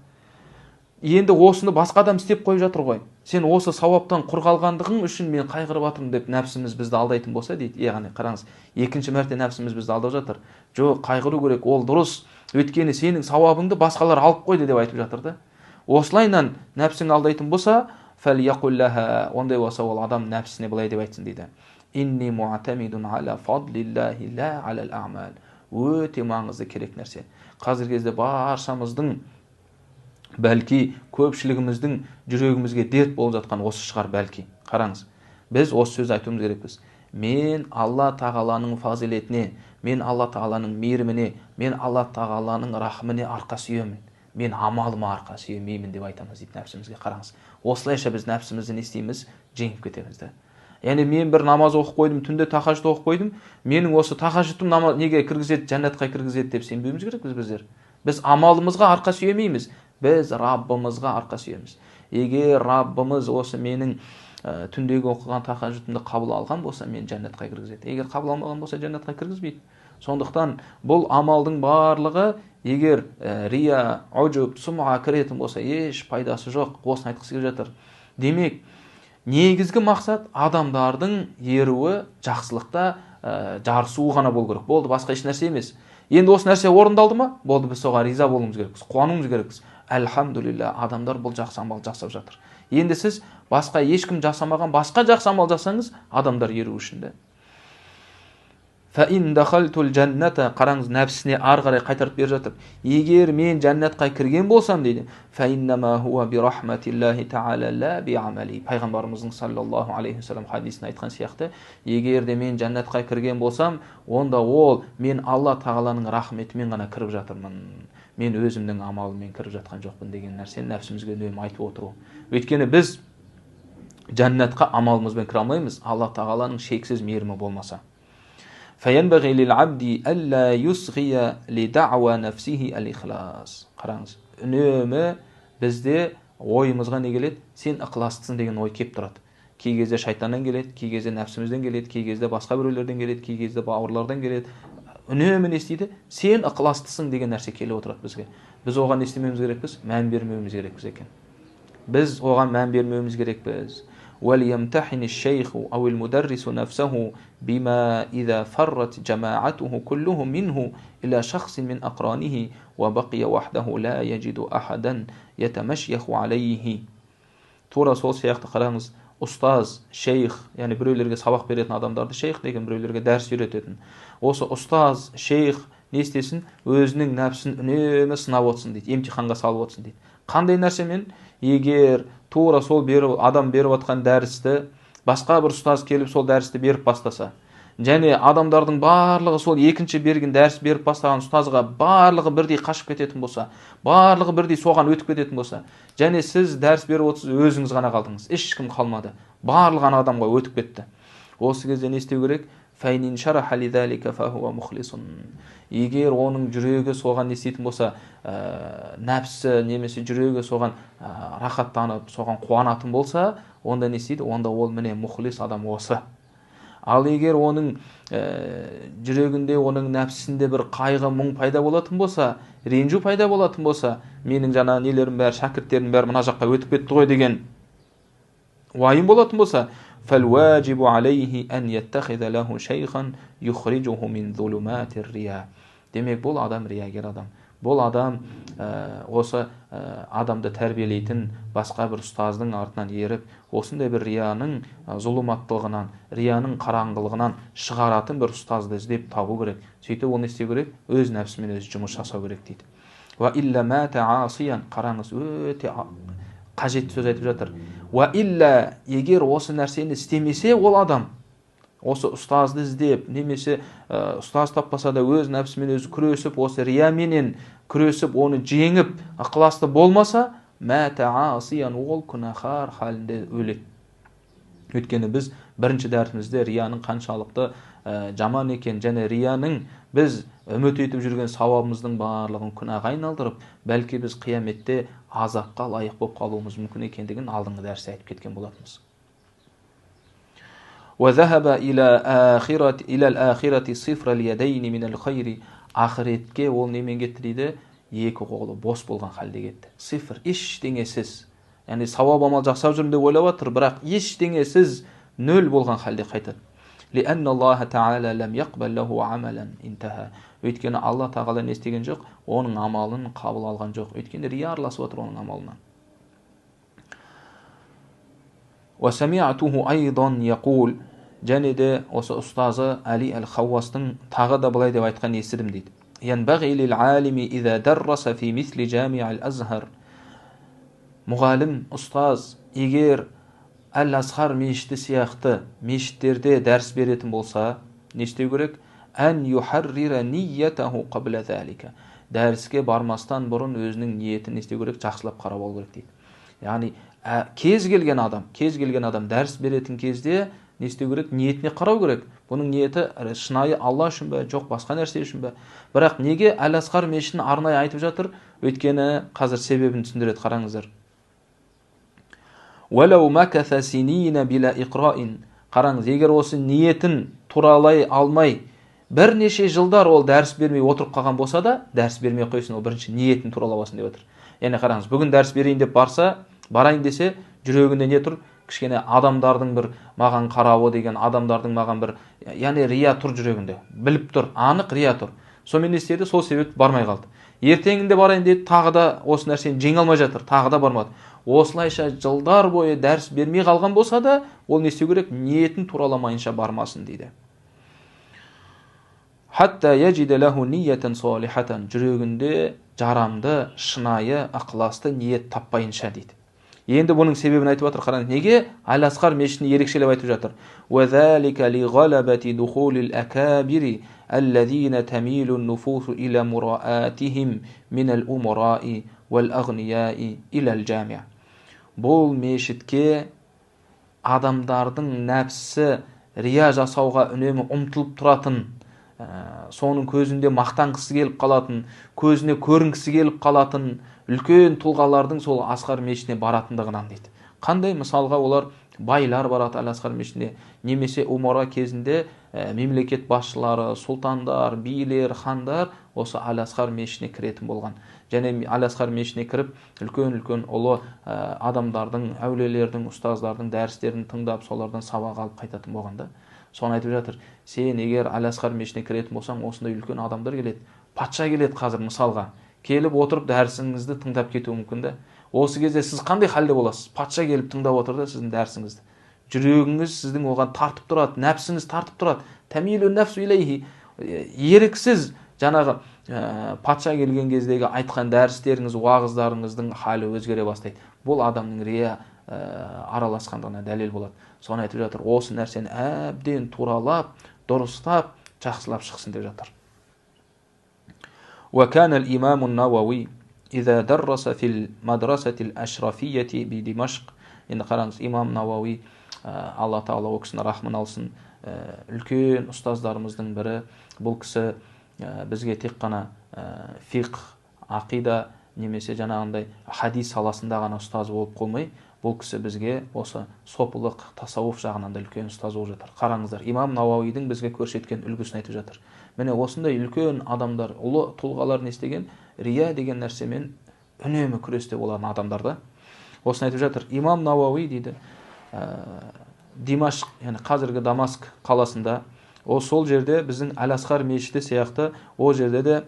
Енді осыны басқа адам істеп қойып жатыр ғой. Сен осы сауаптан құр қалғандығың үшін мен қайғырып жатырмын деп нәпсіміз бізді алдайтын болса дейді. Яғни қараңыз, екінші мәрте нәпсіміз бізді алдап жатыр. Жоқ, қайғыру керек, ол дұрыс. Өйткені сенің сауабыңды басқалар алып қойды деп айтып жатыр да. Осылайынан нәпсің алдайтын болса, фәлияқуллаха, ондай болса ол адам нәпсіне былай деп айтсын дейді. Инни муатамидун аля фадлиллахи ла алал а'мал. Өте маңызды керек нәрсе. Қазіргі кезде баршамыздың, бәлки көпшілігіміздің жүрегімізге дерт болып жатқан осы шығар бәлки. Қараңыз, біз осы сөз айтуымыз керекпіз. Мен Алла тағаланың фазилетіне, мен Алла тағаланың мейіріміне, мен Алла тағаланың рахыміне арқа сүйемін. Мен амалыма арқа сүйемеймін деп айтамыз дейді нәпсімізге. Қараңыз, осылайша біз нәпсімізді не істейміз? Жеңіп кетеміз да. Яғни мен бір намаз оқып қойдым, түнде тахажжуд оқып қойдым, менің осы тахажжудым неге кіргізеді, жәннатқа кіргізеді деп сенбеуіміз керекпіз біздер. Біз амалымызға арқа сүйемейміз, біз Раббымызға арқа сүйеміз. Егер Раббымыз осы менің түндегі оқыған тахажжудымды қабыл алған болса, мен жәннатқа кіргізеді. Егер қабыл алмаған болса, жәннатқа кіргізбейді. Сондықтан бұл амалдың барлығы, егер рия, уджуб, сумға кіретін болса, еш пайдасы жоқ. Осыны айтқысы келіп жатыр. Демек, негізгі мақсат адамдардың еруі жақсылықта жарысуы ғана болу керек. Болды, басқа еш нәрсе емес. Енді осы нәрсе орындалды ма? Болды, біз соған риза болуымыз керекпіз, қуануымыз керекпіз. Әлхамдулилля, адамдар бұл жақсы амал жасап жатыр. Енді сіз басқа ешкім жасамаған басқа жақсы амал жасаңыз, адамдар еру үшін де. Фаин дахалтул жанната, қараңыз, нәпсісіне ары қарай қайтарып беріп жатыр. Егер мен жәннатқа кірген болсам дейді, фаиннама хуа би рахматиллахи таала ла би амали. Пайғамбарымыздың саллаллаху алейхи вассалам хадисін айтқан сияқты, егер де мен жәннатқа кірген болсам, онда ол мен Алла тағаланың рахметімен ғана кіріп жатырмын. Мен өзімнің амалыммен кіріп жатқан жоқпын деген нәрсені нәпсімізге үнемі айтып отыру. Өйткені біз жәннатқа амалымызбен кіре алмаймыз, Алла тағаланың шексіз мейірімі болмаса. فَيَنْبَغِي لِلْعَبْدِ أَلَّا يُصْغِيَ لِدَعْوَى نَفْسِهِ الْإِخْلَاص. Қараңыз, үнемі бізде ойымызға не келеді? Сен ықыластысың деген ой кеп тұрады. Кей кезде шайтаннан келеді, кей кезде нәпсімізден келеді, кей кезде басқа біреулерден келеді, кей кезде бауырлардан келеді. Үнемі не істейді? Сен ықыластысың деген нәрсе келіп отырады бізге. Біз оған не істемеуіміз керекпіз? Мән бермеуіміз керекпіз екен. Біз оған мән бермеуіміз керекпіз. وليمتحن الشيخ أو المدرس نفسه بما إذا فرت جماعته كلهم منه إلى شخص من أقرانه وبقي وحده لا يجد أحدا يتمشيخ عليه. Тура сол сияқты қараңыз, ұстаз, шейх, яғни біреулерге сабақ беретін адамдарды шейх деген, біреулерге дәріс үйрететін. Осы ұстаз, шейх не істесін? Өзінің нәпсін үнемі сынап отырсын дейді, емтиханға салып отырсын дейді. Қандай нәрсемен? Егер тура сол адам беріп отқан дәрісті басқа бір ұстаз келіп сол дәрісті беріп бастаса, және адамдардың барлығы сол екінші берген дәріс беріп бастаған ұстазға барлығы бірдей қашып кететін болса, барлығы бірдей соған өтіп кететін болса, және сіз дәріс беріп отырсыз, өзіңіз ғана қалдыңыз, ешкім қалмады, барлығы ана адамға өтіп кетті. Осы кезде не істеу керек? فَإِنْ شَرَحَ لِذَلِكَ فَهُوَ مُخْلِصٌ. Егер оның жүрегі соған не істейтін болса, нәпсі немесе жүрегі соған рахаттанып, соған қуанатын болса, онда не істейді? Онда ол міне мұхлис адам осы. Ал егер оның жүрегінде, оның нәпсісінде бір қайғы, мұң пайда болатын болса, ренжу пайда болатын болса, менің жаңа нелерім бәрі, шәкірттерім бәрі мына жаққа өтіп кетті ғой деген уайым болатын болса, فالواجب عليه أن يتخذ له شيخا يخرجه من ظلمات الرياء. Демек, бұл адам риягер адам. Бұл адам осы адамды тәрбиелейтін басқа бір ұстаздың артынан еріп, осындай бір рияның зұлыматтылығынан, рияның қараңғылығынан шығаратын бір ұстазды іздеп табу керек. Сөйтіп оны істеу керек, өз нәпсімен өзі жұмыс жасау керек дейді. Ва илля мата асиян, қараңыз, өте қажетті сөз айтып жатыр. Ва илля, егер осы нәрсені істемесе, ол адам осы ұстазды іздеп, немесе ұстаз таппаса да өз нәпсімен өзі күресіп, осы рияменен күресіп, оны жеңіп, ықыласты болмаса, мата асиян, ол күнәһар халінде өледі. Өйткені біз бірінші дәрісімізде рияның қаншалықты жаман екен, және рияның біз үміт етіп жүрген сауабымыздың барлығын күнәға айналдырып, бәлки біз қияметте азапқа лайық болып қалуымыз мүмкін екендігін алдыңғы дәрісте айтып кеткен болатынбыз. وَذَهَبَ إِلَى الْآخِرَةِ صِفْرَ الْيَدَيْنِ مِنَ الْخَيْرِ. Ақыретке ол немен кетті дейді? Екі қолы бос болған халде кетті. Сифр, ештеңесіз. Яғни сауап амал жасап жүрмін деп ойлап отыр, бірақ ештеңесіз, нөл болған халде қайтады. لِأَنَّ اللَّهَ تَعَالَى لَمْ يَقْبَلْ لَهُ عَمَلًا انتهى. Өйткені Алла тағала не істеген жоқ? Оның амалын қабыл алған жоқ. Өйткені рия араласып отыр оның амалынан. وَسَمِعْتُهُ أَيْضًا يَقُولُ. Және де осы ұстазы Али әл-Хауастың тағы да былай деп айтқан естідім дейді. يَنْبَغِي لِلْعَالِمِ إِذَا دَرَّسَ فِي مِثْلِ جَامِعِ الْأَزْهَرِ. Мұғалім, ұстаз, егер Әл-Азхар мешіті сияқты мешіттерде дәріс беретін болса, не істеу керек? Ән юхаррира ниятаху қабла залика. Дәріске бармастан бұрын өзінің ниетін не істеу керек? Жақсылап қарап алу керек дейді. Яғни кез келген адам дәріс беретін кезде не істеу керек? Ниетіне қарау керек. Бұның ниеті шынайы Алла үшін бе, жоқ басқа нәрсе үшін бе? Бірақ неге Әл-Азхар мешітін арнайы айтып жатыр? Өйткені қазір себебін түсіндіреді, қараңыздар. وَلَوْ مَكَثَ سِنِينَ بِلَا إِقْرَاءٍ. Қараңыз, егер осы ниетін туралай алмай, бірнеше жылдар ол дәріс бермей отырып қалған болса да, дәріс бермей қойсын, ол бірінші ниетін туралавасын деп отыр. Яғни қараңыз, бүгін дәріс берейін деп барса, барайын десе, жүрегінде не тұр? Кішкене адамдардың бір маған қарауы деген, адамдардың маған бір, яғни рия тұр жүрегінде. Біліп тұр, анық рия тұр. Сонымен не істеді? Сол себепті бармай қалды. Ертеңінде барайын деді, тағы да осы нәрсені жеңе алмай жатыр, тағы да бармады. Осылайша жылдар бойы дәріс бермей қалған болса да, ол не істеу керек? Ниетін тураламайынша бармасын дейді. Хатта яджида лаху ниятан салихатан. Жүрегінде жарамды, шынайы, ықыласты ниет таппайынша дейді. Енді бұның себебін айтып жатыр, қараңыз. Неге Әл-Азхар мешітін ерекшелеп айтып жатыр? وَذَلِكَ لِغَلَبَةِ دُخُولِ الْأَكَابِرِ الَّذِينَ تَمِيلُ النُّفُوسُ إِلَى مُرَآتِهِمْ مِنَ الْأُمَرَاءِ وَالْأَغْنِيَاءِ إِلَى الْجَامِعِ. Бұл мешітке адамдардың нәпсі рия жасауға үнемі ұмтылып тұратын, соның көзінде мақтанғысы келіп қалатын, көзіне көрінгісі келіп қалатын үлкен тұлғалардың сол Азхар мешітіне баратындығынан дейді. Қандай? Мысалға олар байлар барады Әл-Азхар мешітіне, немесе умара кезінде мемлекет басшылары, сұлтандар, билер, хандар осы Әл-Азхар мешітіне кіретін болған. Және Әл-Азхар мешітіне кіріп, үлкен ұлы адамдардың, әулиелердің, ұстаздардың дәрістерін тыңдап, солардан сабақ алып қайтатын болғанда. Соны айтып жатыр, сен егер Әл-Азхар мешітіне кіретін болсаң, осындай үлкен адамдар келеді. Патша келеді қазір мысалға. Келіп отырып дәрісіңізді тыңдап кетуі мүмкін де. Осы кезде сіз қандай халде боласыз? Патша келіп тыңдап отыр да сіздің дәрісіңізді. Жүрегіңіз сіздің оған тартып тұрады, нәпсіңіз тартып тұрады. Тәмилу нәфсу илейхи. Еріксіз жаңағы патша келген кездегі айтқан дәрістеріңіз, уағыздарыңыздың халі өзгере бастайды. Бұл адамның рия араласқандығына дәлел болады. Соны айтып жатыр, осы нәрсені әбден туралап, дұрыстап, жақсылап шықсын деп жатыр. وكان الإمام النووي إذا درس في المدرسة الأشرفية بدمشق. Енді қараңыз, имам Науауи, Алла Тағала ол кісіні рахмын алсын, үлкен ұстаздарымыздың бірі. Бұл кісі бізге тек қана фиқх, ақида немесе жаңағындай хадис саласында ғана ұстаз болып қоймай, бұл кісі бізге осы сопылық, тасауф жағынан да үлкен ұстаз болып жатыр. Қараңыздар, имам Науауидің бізге көрсеткен үлгісін айтып жатыр. Міне осындай үлкен адамдар, ұлы тұлғалар не істеген? Рия деген нәрсемен үнемі күресте болған адамдарда. Осыны айтып жатыр. Имам Науауи дейді, Димашқ, яғни қазіргі Дамаск қаласында, сол жерде біздің Әл-Азхар мешіті сияқты, ол жерде де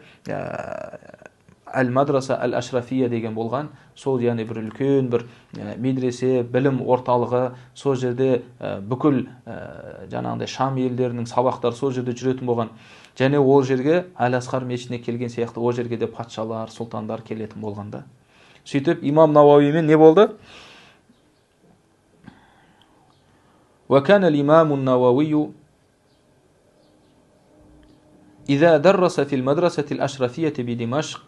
Әл-Мадраса Әл-Ашрафия деген болған. Сол яғни бір үлкен бір медресе, білім орталығы, сол жерде бүкіл жаңағындай Шам елдерінің сабақтары сол жерде жүретін болған. Және ол жерге Әл-Азхар мешітіне келген сияқты, ол жерге де патшалар, сұлтандар келетін болғанда. Сөйтіп имам Науауимен не болды? وكان الإمام النووي إذا درس في المدرسة الأشرفية بدمشق.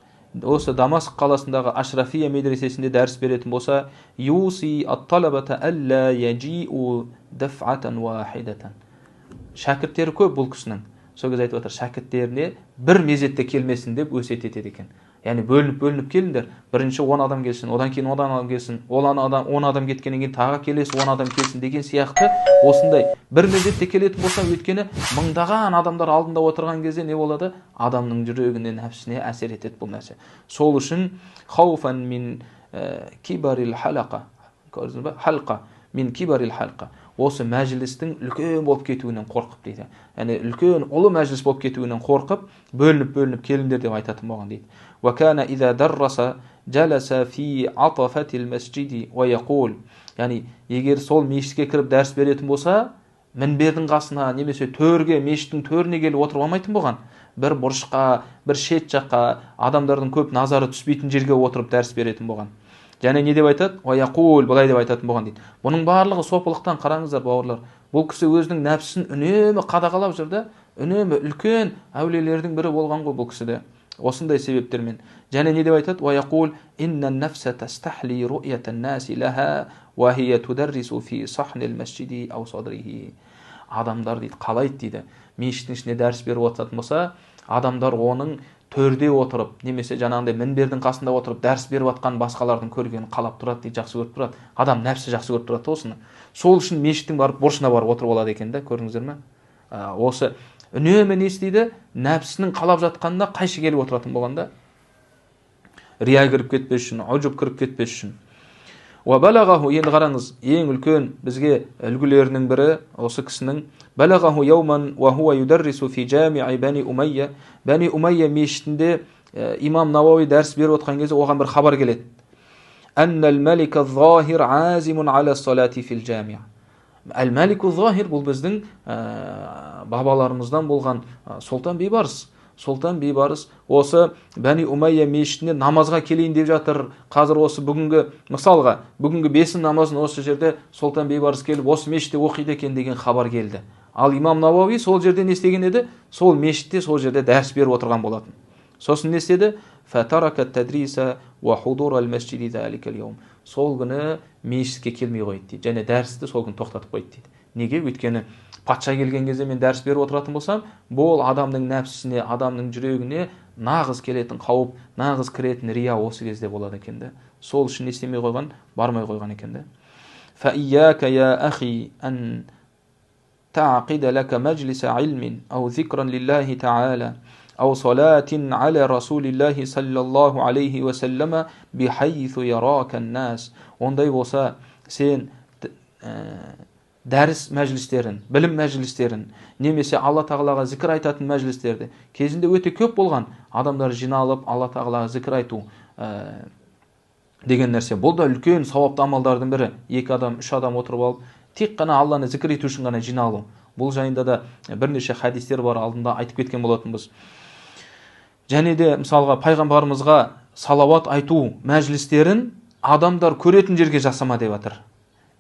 Осы Дамаск қаласындағы Ашрафия медресесінде дәріс беретін болса, юси ат-талабата алла яджиу даф'атан вахидатан. Шәкірттері көп бұл кісінің. сол кезде айтып отыр, шәкірттеріне бір мезетте келмесін деп өсиет етеді екен. Яғни бөлініп келіңдер. Бірінші 10 адам келсін, одан кейін 10 адам келсін, 10 адам кеткеннен кейін тағы келесі 10 адам келсін деген сияқты осындай бір мезетте келетін болса, өйткені мыңдаған адамдар алдында отырған кезде не болады? Адамның жүрегіне, нәпсісіне әсер етеді бұл нәрсе. Сол үшін хауфан мин кибарил халақа, көрдіңіз бе? Халқа мин кибарил халқа. Осы мәжілістің үлкен болып кетуінен қорқып дейді. Яғни үлкен ұлы мәжіліс болып кетуінен қорқып, бөлініп келіңдер деп айтатын болған дейді. وَكَانَ إِذَا دَرَّسَ جَلَسَ فِي عَطَفَةِ الْمَسْجِدِ وَيَقُولُ. Яғни егер сол мешітке кіріп дәріс беретін болса, мінбердің қасына немесе төрге, мешіттің төріне келіп отырып алмайтын болған. Бір бұрышқа, бір шет жаққа, адамдардың көп назары түспейтін жерге отырып дәріс беретін болған. Және не деп айтады? Уаяқул, былай деп айтатын болған дейді. Бұның барлығы сопылықтан. Қараңыздар бауырлар. Бұл кісі өзінің нәпсісін үнемі қадағалап жүрді. Үнемі үлкен әулиелердің бірі болған ғой бұл кісіде. Осындай себептермен. Және не деп айтады? Уаяқул иннан нафса тастахли ру'ятан наси лаха ва хия тударрису фи сахнил масжиди ау садрихи. Адамдар дейді, қалайды дейді. Мешіттің ішінде дәріс беріп отыратын болса, адамдар оның төрде отырып, немесе жаңағындай мінбердің қасында отырып дәріс беріп жатқан басқалардың көргенін қалап тұрады дейді, жақсы көріп тұрады. Адам нәпсі жақсы көріп тұрады осыны. Сол үшін мешіттің барып бұрышына барып отырып алады екен да, көрдіңіздер ме? Осы үнемі не істейді? Нәпсінің қалап жатқанына қайшы келіп отыратын болғанда, рия кіріп кетпес үшін, ұжып кіріп кетпес үшін. وَبَلَغَهُ, енді қараңыз, ең үлкен бізге үлгілерінің бірі осы кісінің بَلَغَهُ يَوْمًا وَهُوَ يُدَرِّسُ فِي جَامِعِ بَنِي أُمَيَّةَ. Бәни Умайя мешітінде имам Науауи дәріс беріп отқан кезде оған бір хабар келеді. أَنَّ الْمَلِكَ الظَّاهِرَ عَازِمٌ عَلَى الصَّلَاةِ فِي الْجَامِعِ. Әл-Мәлику Захир бұл біздің бабаларымыздан болған Сұлтан Бейбарыс. Сұлтан Бейбарыс осы Бәни Умайя мешітіне намазға келейін деп жатыр. Қазір осы бүгінгі, мысалға, бүгінгі бесін намазын осы жерде Сұлтан Бейбарыс келіп, осы мешітте оқиды екен деген хабар келді. Ал имам Науауи сол жерде не істеген еді? Сол мешітте, сол жерде дәріс беріп отырған болатын. Сосын не істеді? فَتَرَكَ التَّدْرِيسَ وَحُضُورَ الْمَسْجِدِ ذَلِكَ الْيَوْمِ. Сол күні мешітке келмей қойды дейді. Және дәрісті сол күні тоқтатып қойды дейді. Неге? Өйткені патша келген кезде мен дәріс беріп отыратын болсам, бұл адамның нәпсісіне, адамның жүрегіне нағыз келетін қауіп, нағыз кіретін рия осы кезде болады екен де. Сол үшін не істемей қойған, бармай қойған екен де. فَإِيَّاكَ يَا أَخِي أَن تَعْقِدَ لَكَ مَجْلِسَ عِلْمٍ أَوْ ذِكْرًا لِلَّهِ تَعَالَى أو صلاة على رسول الله صلى الله عليه وسلم بحيث يراك الناس. Ондай болса, сен дәріс мәжілістерін, білім мәжілістерін, немесе Алла Тағалаға зікір айтатын мәжілістерді кезінде өте көп болған. Адамдар жиналып Алла Тағалаға зікір айту деген нәрсе. Бұл да үлкен сауапты амалдардың бірі. 2 адам, 3 адам отырып алып, тек қана Алланы зікір ету үшін ғана жиналу. Бұл жайында да бірнеше хадистер бар, алдында айтып кеткен болатынбыз. Және де мысалға пайғамбарымызға салауат айту мәжілістерін адамдар көретін жерге жасама деп жатыр.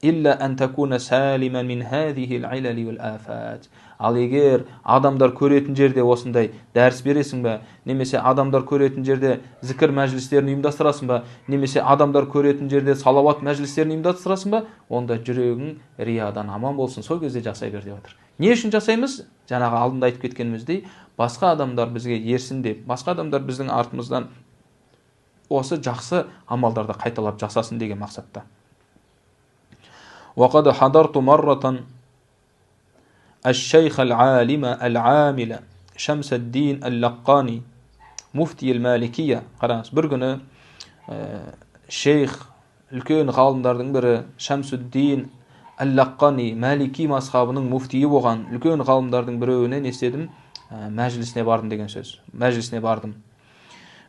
Илля ан такуна салиман мин хазихи ал-илали вал-афат. Ал егер адамдар көретін жерде осындай дәріс бересің бе, немесе адамдар көретін жерде зікір мәжілістерін ұйымдастырасың ба, немесе адамдар көретін жерде салауат мәжілістерін ұйымдастырасың ба, онда жүрегің риядан аман болсын, сол кезде жасай бер деп жатыр. Не үшін жасаймыз? Жаңағы алдында айтып кеткеніміздей, басқа адамдар бізге ерсін деп, басқа адамдар біздің артымыздан осы жақсы амалдарды қайталап жасасын деген мақсатта. وقد حضرت مرة الشيخ العالم العامل شمس الدين اللقاني مفتي المالكية. Қараңыз, бір күні шейх, үлкен ғалымдардың бірі Шамсуддин Ал-Лаққани, Малики мазхабының муфтиі болған үлкен ғалымдардың біреуіне не істедім? Мәжілісіне бардым деген сөз. Мәжілісіне бардым.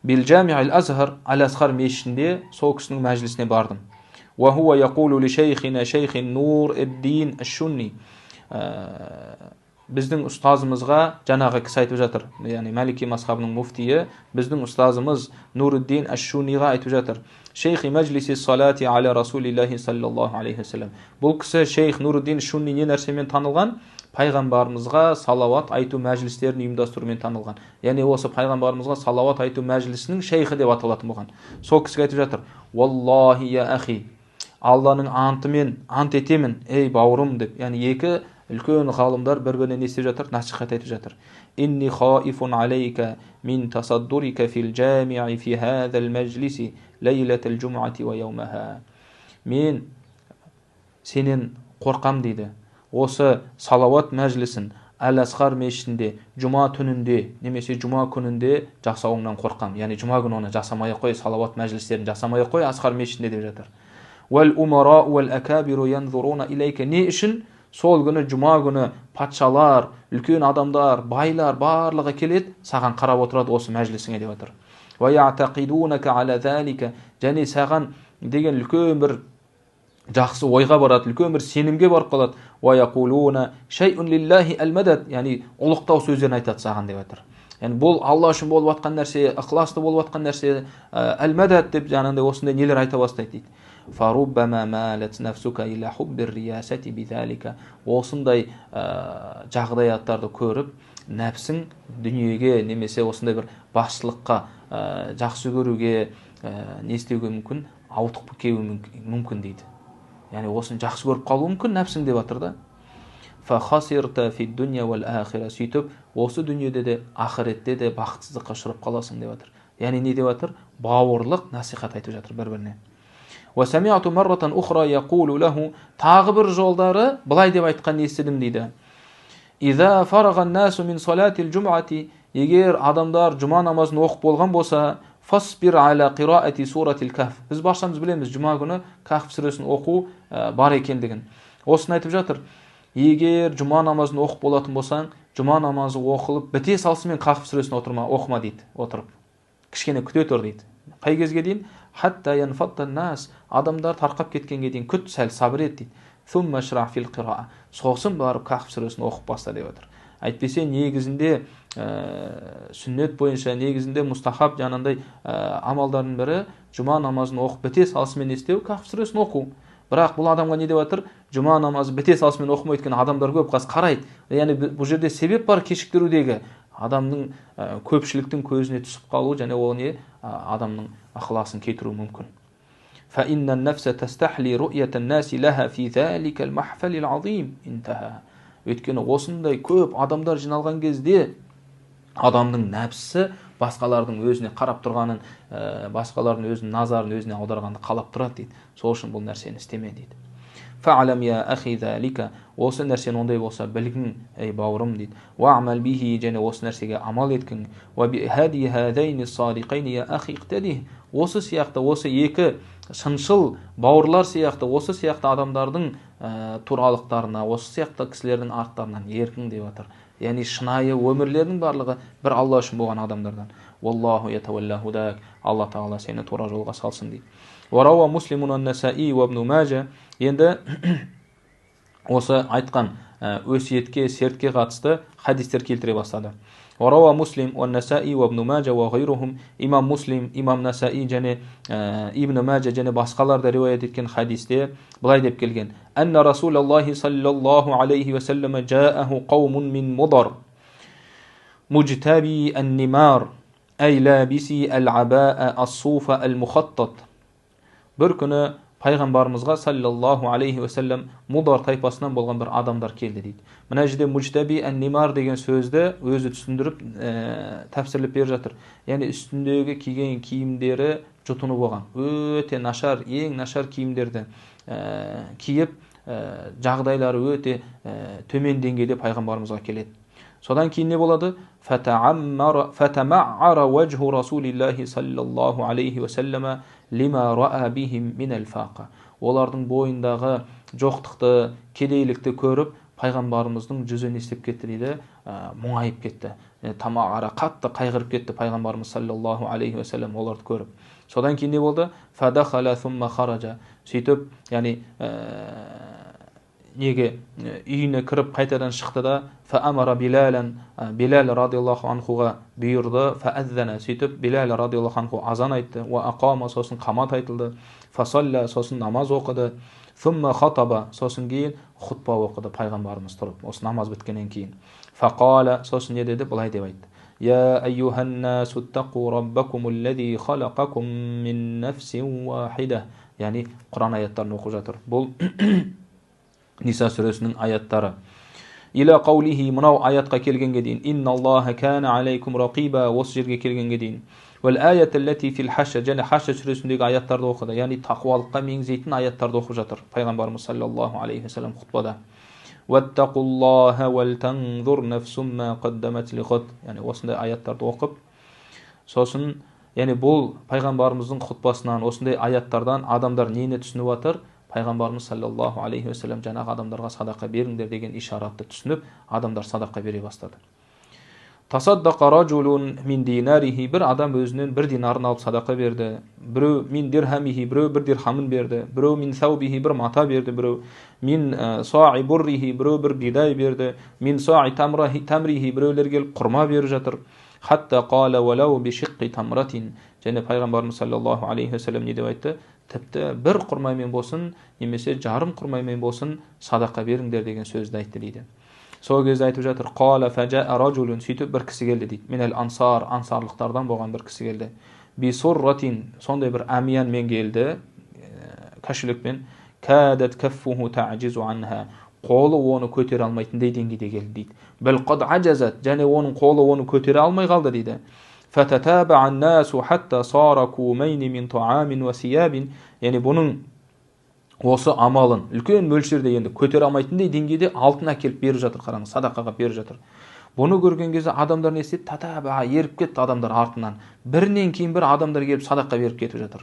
Бил-Джами аль-Азхар, Ал-Азхар мешітінде сол кісінің мәжілісіне бардым. وهو يقول لشيخنا شيخ النور الدين الشني. Біздің ұстазымызға жаңағы кісі айтып жатыр, яғни Малики мазхабының муфтиі біздің ұстазымыз Нуруддин аш-Шуниға айтып жатыр. Шейхи мәжлиси салати аля расулиллахи саллаллаху алейхи вассалам. Бұл кісі шейх Нуруддин аш-Шуни не нәрсемен танылған? Пайғамбарымызға салауат айту мәжілістерін ұйымдастырумен танылған. Яғни осы пайғамбарымызға салауат айту мәжілісінің шейхі деп аталатын болған. Сол кісіге айтып жатыр: "Валлахи я ахи", Алланың антымен ант етемін, ей бауырым деп. Яғни екі үлкен ғалымдар бір-біріне не істеп жатыр? Насихат айтып жатыр. Инни хаифун алейка мин тасаддурика фил джами'i фи хадал majlisi лейлатал джум'ати ва яумаха. Мен сенен қорқам дейді. Осы салауат мәжлісін Әл-Асқар мешітінде жұма түнінде немесе жұма күнінде жасауыңнан қорқам. Яғни жұма күні оны жасамай қой, салауат мәжлістерін жасамай қой Асқар мешітінде деп жатыр. Вал умара вал акабиру янзуруна илейка. Не үшін? Сол күні жұма күні патшалар, үлкен адамдар, байлар барлығы келеді, саған қарап отырады осы мәжлісіңе деп жатыр. Ва я'тақидунака ала залика. Және саған деген үлкен бір жақсы ойға барады, үлкен бір сенімге барып қалады. Ва яқулуна шай'ун лиллахи ал-мадад. Яғни ұлықтау сөздерін айтады саған деп жатыр. Яғни бұл Алла үшін болып жатқан нәрсе, ықыласты болып жатқан нәрсе, ал-мадад деп жаңағындай осындай нелер айта бастайды дейді. Фаруббама малат нафсука иля хуббир риясати бидалика. Осындай жағдаяттарды көріп, нәпсің дүниеге немесе осындай бір басшылыққа жақсы көруге не істеуге мүмкін, ауытқып кетуі мүмкін дейді. Яғни осыны жақсы көріп қалуы мүмкін нәпсің деп жатыр да. Фа хасирта фи дуnya вал ахира. Сөйтіп, осы дүниеде де, ақиретте де бақытсыздыққа ұшырап қаласың деп жатыр. Яғни не деп жатыр? Бауырлық насихат айтып жатыр бір-біріне. Ва сами'ту маррatan ухра yaqulu lahu. Тағы бір жолдары былай деп айтқан естідім дейді. Иза фараган насу мин салатил джум'ати. Егер адамдар жұма намазын оқып болған болса, фасбир аля қираати суратил каф. Біз баршамыз білеміз, жұма күні Каф сүресін оқу бар екендігін. Осыны айтып жатыр. Егер жұма намазын оқып болатын болсаң, жұма намазы оқылып біте салысымен Каф сүресін оқыма дейді, отырып. Кішкене күте тұр дейді. Қай кезге дейін? Хатта янфаттан нас. Адамдар тарқап кеткенге дейін күт, сәл сабыр ет дейді. Thumma shra' fil qira'a. Соғысын барып Каф сүресін оқып баста деп отыр. Әйтпесе негізінде сүннет бойынша негізінде мустахаб жанандай амалдардың бірі жұма намазын оқып біте салысымен істеу, Каф сүресін оқу. Бірақ бұл адамға не деп отыр? Жұма намазы біте салысымен оқымайды екен, адамдар көп қазір қарайды. Яғни бұл жерде себеп бар кешіктірудегі. Адамның көпшіліктің көзіне түсіп қалу және ол не адамның ықыласын кетіру мүмкін. Fa inna an-nafsa tastahli ru'yata an-nasi laha fi dhalika al-mahfal al-'azim. Intaha. Өйткені осындай көп адамдар жиналған кезде адамның нәпсі басқалардың өзіне қарап тұрғанын, басқалардың өзінің назарын өзіне аударғанды қалап тұрады дейді. Сол үшін бұл нәрсені істеме дейді. Фa'алам я ахи залика. Осы нәрсені ондай болса білгін, ей бауырым дейді. Вa'мал бихи. Және осы нәрсеге амал еткін. Ва би хади хадайни садиқайни я ахи иқтадих. Осы сияқты, осы екі шыншыл бауырлар сияқты, осы сияқты адамдардың туралықтарына, осы сияқты кісілердің арттарынан еркін деп жатыр. Яғни шынайы өмірлердің барлығы бір Алла үшін болған адамдардан. Валлаху ятаваллаху дак. Алла Тағала сені тура жолға салсын дейді. Варауа Муслимун ан-Насаи ва Ибн Мажа. Енді осы айтқан өсиетке, сертке қатысты хадистер келтіре бастады. Варауа Муслим ан-Насаи ва Ибн Мажа ва гайрухум. Имам Муслим, Имам Насаи және Ибн Мажа және басқалар да риуаят еткен хадисте былай деп келген. Анна Расулаллахи саллаллаху алейхи ва саллама джааху қаумун мин мудар мujtabi ан-нимар ай лабиси ал-абаа ас-суфа ал-мухаттат. Бір күні пайғамбарымызға саллаллаху алейхи ва саллам Мудар тайпасынан болған бір адамдар келді дейді. Мына жерде мujtabi ан-нимар деген сөзді өзі түсіндіріп тәпсірлеп беріп жатыр. Яғни үстіндегі киген киімдері жұтынып болған. Өте нашар, ең нашар киімдерді киіп, жағдайлары өте төмен деңгейде пайғамбарымызға келеді. Содан кейін не болады? Фатама'ара вajhu Расулиллахи саллаллаху алейхи ва саллама лима ра'a бихим мин ал-фаqa. Олардың бойындағы жоқтықты, кедейлікті көріп, пайғамбарымыздың жүзі не істеп кетті дейді, мұңайып кетті. Тамағара қатты қайғырып кетті пайғамбарымыз саллаллаху алейхи ва саллам оларды көріп. Содан кейін не болды? Фадахала сумма хаража. Сөйтіп, яғни неге үйіне кіріп қайтадан шықты да фаамара Билалан, Билал радиаллаху анхуға бұйырды, фааззана. Сөйтіп Билал радиаллаху анху азан айтты, ва ақама, сосын қамат айтылды, фасалла, сосын намаз оқыды, сумма хатаба, сосын кейін хутба оқыды пайғамбарымыз тұрып, осы намаз біткеннен кейін. Фақала, сосын не деді? Былай деп айтты. Я айюхан насу аттақу раббакум аллази халақакум мин нафсин вахида. Яғни Құран аяттарын оқып жатыр. Бұл Ниса сүресінің аяттары. Ила қаулихи, мынау аятқа келгенге дейін. Инналлаха кана алейкум рақиба, осы жерге келгенге дейін. Вал аят аллати фил хашр, және хашр сүресіндегі аяттарды оқыды. Яғни тақуалыққа меңзейтін аяттарды оқып жатыр пайғамбарымыз саллаллаху алейхи вассалам хутбада. Ваттақуллаха вал танзур нафсум ма қаддамат лиғад. Яғни осындай аяттарды оқып, сосын яғни бұл пайғамбарымыздың хутбасынан, осындай аяттардан адамдар нені түсініп жатыр? Пайғамбарымыз саллаллаху алейхи вассалам жаңағы адамдарға садақа беріңдер деген ишаратты түсініп, адамдар садақа бере бастады. Тасаддақа ражулун мин динарихи, бір адам өзінен бір динарын алып садақа берді. Біреу мин дирхамихи, біреу бір дирхамын берді. Біреу мин саубихи, бір мата берді. Біреу мин саи буррихи, біреу бір бидай берді. Мин саи тамрихи, біреулер келіп құрма беріп жатыр. Хатта қала валау бишиққи тамратин. Және пайғамбарымыз саллаллаху алейхи вассалам не деп айтты? Тіпті бір құрмаймен болсын, немесе жарым құрмаймен болсын, садақа беріңдер деген сөзді айтты дейді. Сол кезде айтып жатыр, қала фажаа ражулун, сөйтіп бір кісі келді дейді. Минал ансар, ансарлықтардан болған бір кісі келді. Бисурратин, сондай бір әмиянмен келді, кәшілікпен. Кадат каффуху таъжизу анха, қолы оны көтере алмайтындай деңгейде келді дейді. Бәл қад ажазат, және оның қолы оны көтере алмай қалды дейді. Фататаба аннасу хатта сара кумайни мин таамин ва сиябин, яғни бұның осы амалын үлкен мөлшерде енді көтере алмайтындай деңгейде алтын әкеліп беріп жатыр, қараңыз, садақаға беріп жатыр. Бұны көрген кезде адамдар не істеді? Татаба, еріп кетті адамдар артынан. Бірінен кейін бір адамдар келіп садақа беріп кетіп жатыр.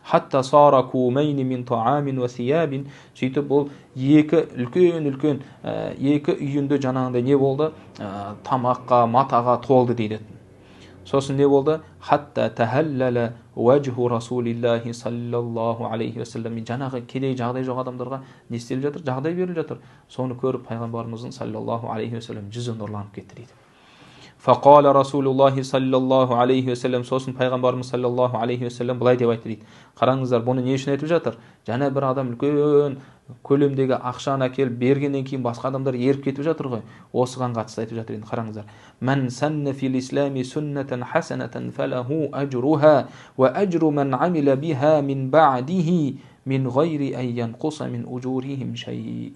Хатта сара кумайни мин таамин ва сиябин, сөйтіп бұл екі үлкен екі үйінде жаңағындай не болды? Тамаққа, матаға толды дейді. Сосын не болды? Хатта тахаллала вajhu расулиллахи саллаллаху алейхи вассалам. Жаңағы кедей жағдай жоқ адамдарға не істеліп жатыр? Жағдай беріліп жатыр. Соны көріп пайғамбарымыздың саллаллаху алейхи вассалам жүзі нұрланып кетті дейді. Фақала расулуллахи саллаллаху алейхи вассалам, сосын пайғамбарымыз саллаллаху алейхи вассалам былай деп айтты дейді. Қараңыздар, бұны не үшін айтып жатыр? Жаңа бір адам үлкен көлемдегі ақшаны әкеліп бергеннен кейін басқа адамдар еріп кетіп жатыр ғой. Осыған қатысты айтып жатыр енді, қараңыздар. Ман санна фил ислами суннатан хасанатан фалаху ажруха ва ажру ман амила биха мин ба'дихи мин гайри ан янқуса мин уджурихим шай.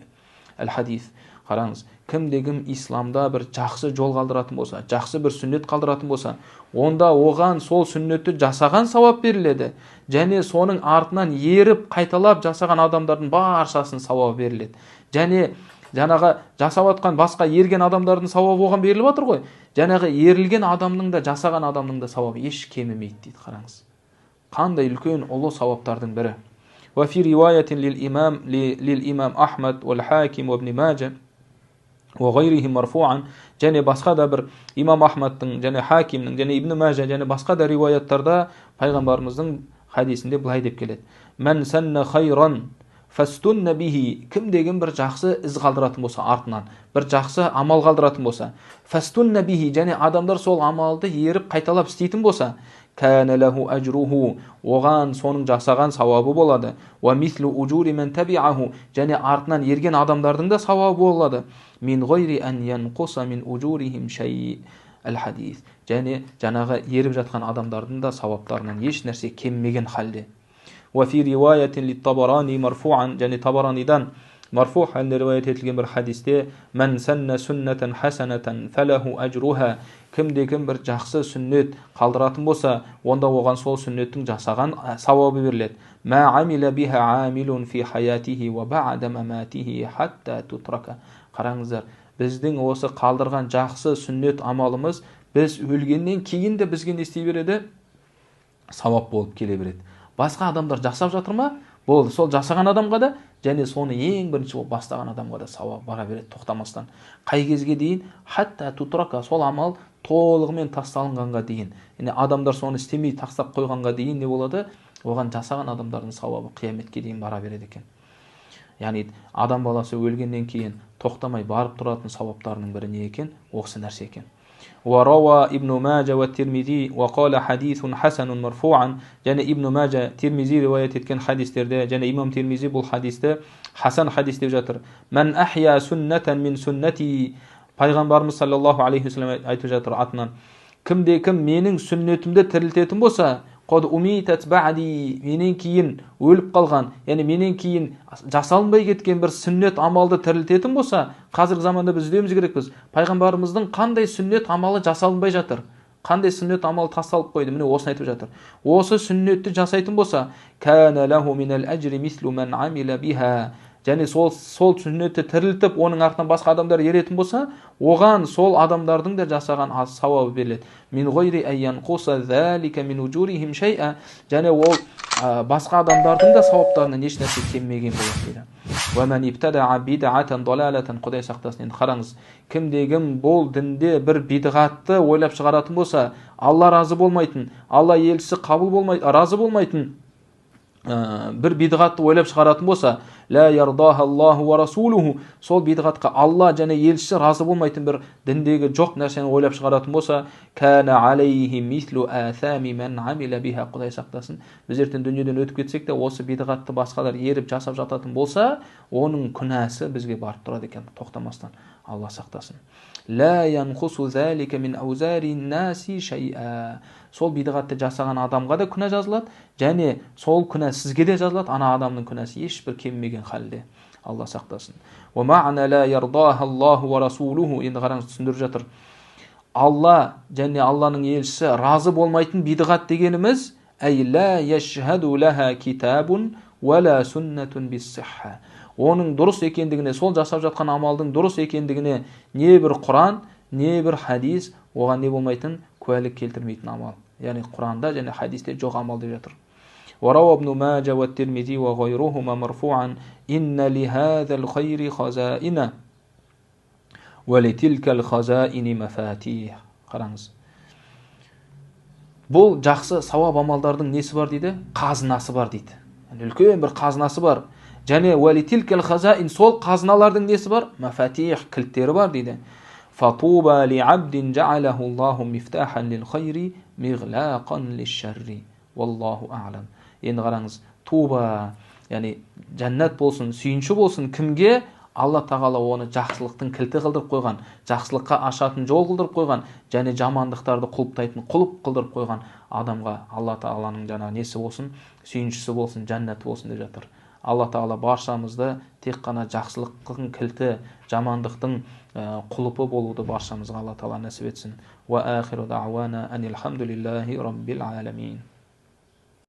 Ал-хадис. Қараңыз, кім-де-кім исламда бір жақсы жол қалдыратын болса, жақсы бір сүннет қалдыратын болса, онда оған сол сүннетті жасаған сауап беріледі. Және соның артынан еріп қайталап жасаған адамдардың баршасының сауабы беріледі. Және жаңағы жасап атқан басқа ерген адамдардың сауабы оған беріліп отыр ғой. Жаңағы ерілген адамның да жасаған адамның да сауабы еш кемімейді дейді, қараңыз. Қандай үлкен ұлы сауаптардың бірі. Ва фи риwayatин лил имам Ахмад вал Хаким ва Ибн Мажа وغيرهم مرفوعا, және басқа да бір имам Ахмадтың, және Хакимнің, және Ибн Мажа, және басқа да риуаяттарда пайғамбарымыздың хадисінде былай деп келеді. Мән санна хайран фастунна бихи, кім-деген бір жақсы із қалдыратын болса, артынан бір жақсы амал қалдыратын болса, фастунна бихи, және адамдар сол амалды еріп қайталап істейтін болса, кәна лаху ажруху, оған соның жасаған сауабы болады. Ва мислу уджури мен табиаху, және артынан ерген адамдардың да сауабы болады. Мин гайри ан янқуса мин уджурихим шай. Ал-хадис. Және жаңағы еріп жатқан адамдардың да сауаптарынан еш нәрсе кеммеген халде. Ва фи риwayatин лит-Табарани марфу'ан, және Табаранидан марфу халінде риwayat етілген бір хадисте, мән санна суннатан хасанатан фалаху ажруха, кім-де-кім бір жақсы сүннет қалдыратын болса, онда оған сол сүннеттің жасаған сауабы беріледі. Ма амила биха амилун фи хаятихи ва бa'да маматихи хатта тутрака. Қараңыздар, біздің осы қалдырған жақсы сүннет амалымыз біз өлгеннен кейін де бізге не істей береді? Сауап болып келе береді. Басқа адамдар жасап жатыр ма? Болды, сол жасаған адамға да, және соны ең бірінші бастаған адамға да сауап бара береді тоқтамастан. Қай кезге дейін? Хатта тутрака, сол амал толығымен тасталынғанға дейін. Яғни адамдар соны істемей тастап қойғанға дейін не болады? Оған жасаған адамдардың сауабы қияметке дейін бара береді екен. Яғни адам баласы өлгеннен кейін тоқтамай барып тұратын сауаптарының бірі не екен? Осы нәрсе екен. وروى ابن ماجه والترمذي وقال حديث حسن مرفوعا, және ибн Мажа, Тирмизи риwayat еткен хадистерде, және имам Тирмизи бұл хадисті хасан хадис деп жатыр. Мән ахя сүннатан мин сүннати, пайғамбарымыз саллаллаху алейхи вассалам айтып жатыр атынан, кімде-кім менің сүннетімді тірілтетін болса, Qad umitat ba'di, менен кейін өліп қалған, яғни менен кейін жасалынбай кеткен бір сүннет амалды тірілтетін болса, қазіргі заманда біз іздеуіміз керекпіз. Пайғамбарымыздың қандай сүннет амалы жасалынбай жатыр? Қандай сүннет амалы тасталып қойды? Міне осыны айтып жатыр. Осы сүннетті жасайтын болса, кана лаху минал ажри мислу ман амила биха. Және сол сүннетті тірілтіп, оның артынан басқа адамдар еретін болса, оған сол адамдардың да жасаған сауабы беріледі. Мин гойри айян қуса залика мин уджурихим шай'a. Және ол басқа адамдардың да сауаптарынан еш нәрсе кеммеген болады дейді. Ва ман ибтада'a бид'атан далалatan. Құдай сақтасын. Енді қараңыз, кімде-кім бұл дінде бір бидғатты ойлап шығаратын болса, Алла разы болмайтын, Алла елшісі разы болмайтын бір бидғатты ойлап шығаратын болса, ла ярдаха Аллаху ва расулуху, сол бидғатқа Алла және елшісі разы болмайтын бір діндегі жоқ нәрсені ойлап шығаратын болса, кана алейхи мислу аthami man амила биха. Құдай сақтасын. Біз ертең дүниеден өтіп кетсек те, осы бидғатты басқалар еріп жасап жататын болса, оның күнәсі бізге барып тұрады екен тоқтамастан. Алла сақтасын. Ла янқусу залика мин аузари наси шай'a. Сол бидғатты жасаған адамға да күнә жазылады, және сол күнә сізге де жазылады, ана адамның күнәсі ешбір кеммеген халде. Алла сақтасын. Ва ма'на ла ярдаха Аллаху ва расулуху. Енді қараңыз, түсіндіріп жатыр. Алла және Алланың елшісі разы болмайтын бидғат дегеніміз, әй ла яшхаду лаха китабун ва ла сүннатун биссихха. Оның дұрыс екендігіне, сол жасап жатқан амалдың дұрыс екендігіне не бір Құран, не бір хадис оған не болмайтын, куәлік келтірмейтін амал. Яғни Құранда және хадисте жоқ амал деп жатыр. وروى ابن ماجه والترمذي وغيرهما مرفوعا إن لهذا الخير خزائن ولتلك الخزائن مفاتيح. Қараңыз. Бұл жақсы сауап амалдардың несі бар дейді? Қазынасы бар дейді. Үлкен бір қазынасы бар. Және ولتلك الخزائن, сол қазыналардың несі бар? Мафатих, кілттері бар дейді. فطوبى لعبد جعله الله مفتاحا للخير مغلاقا للشر والله أعلم. Енді қараңыз, туба, яғни жәннат болсын, сүйінші болсын, кімге? Алла тағала оны жақсылықтың кілті қылдырып қойған, жақсылыққа ашатын жол қылдырып қойған, және жамандықтарды құлыптайтын құлып қылдырып қойған адамға Алла тағаланың жаңа несі болсын, сүйіншісі болсын, жәннат болсын деп жатыр. Алла тағала баршамызды тек қана жақсылықтың кілті, жамандықтың құлыпы болуды баршамызға Алла тағала нәсіп етсін. Ва ахиру дa'wana анил хамдулиллахи раббил аламин.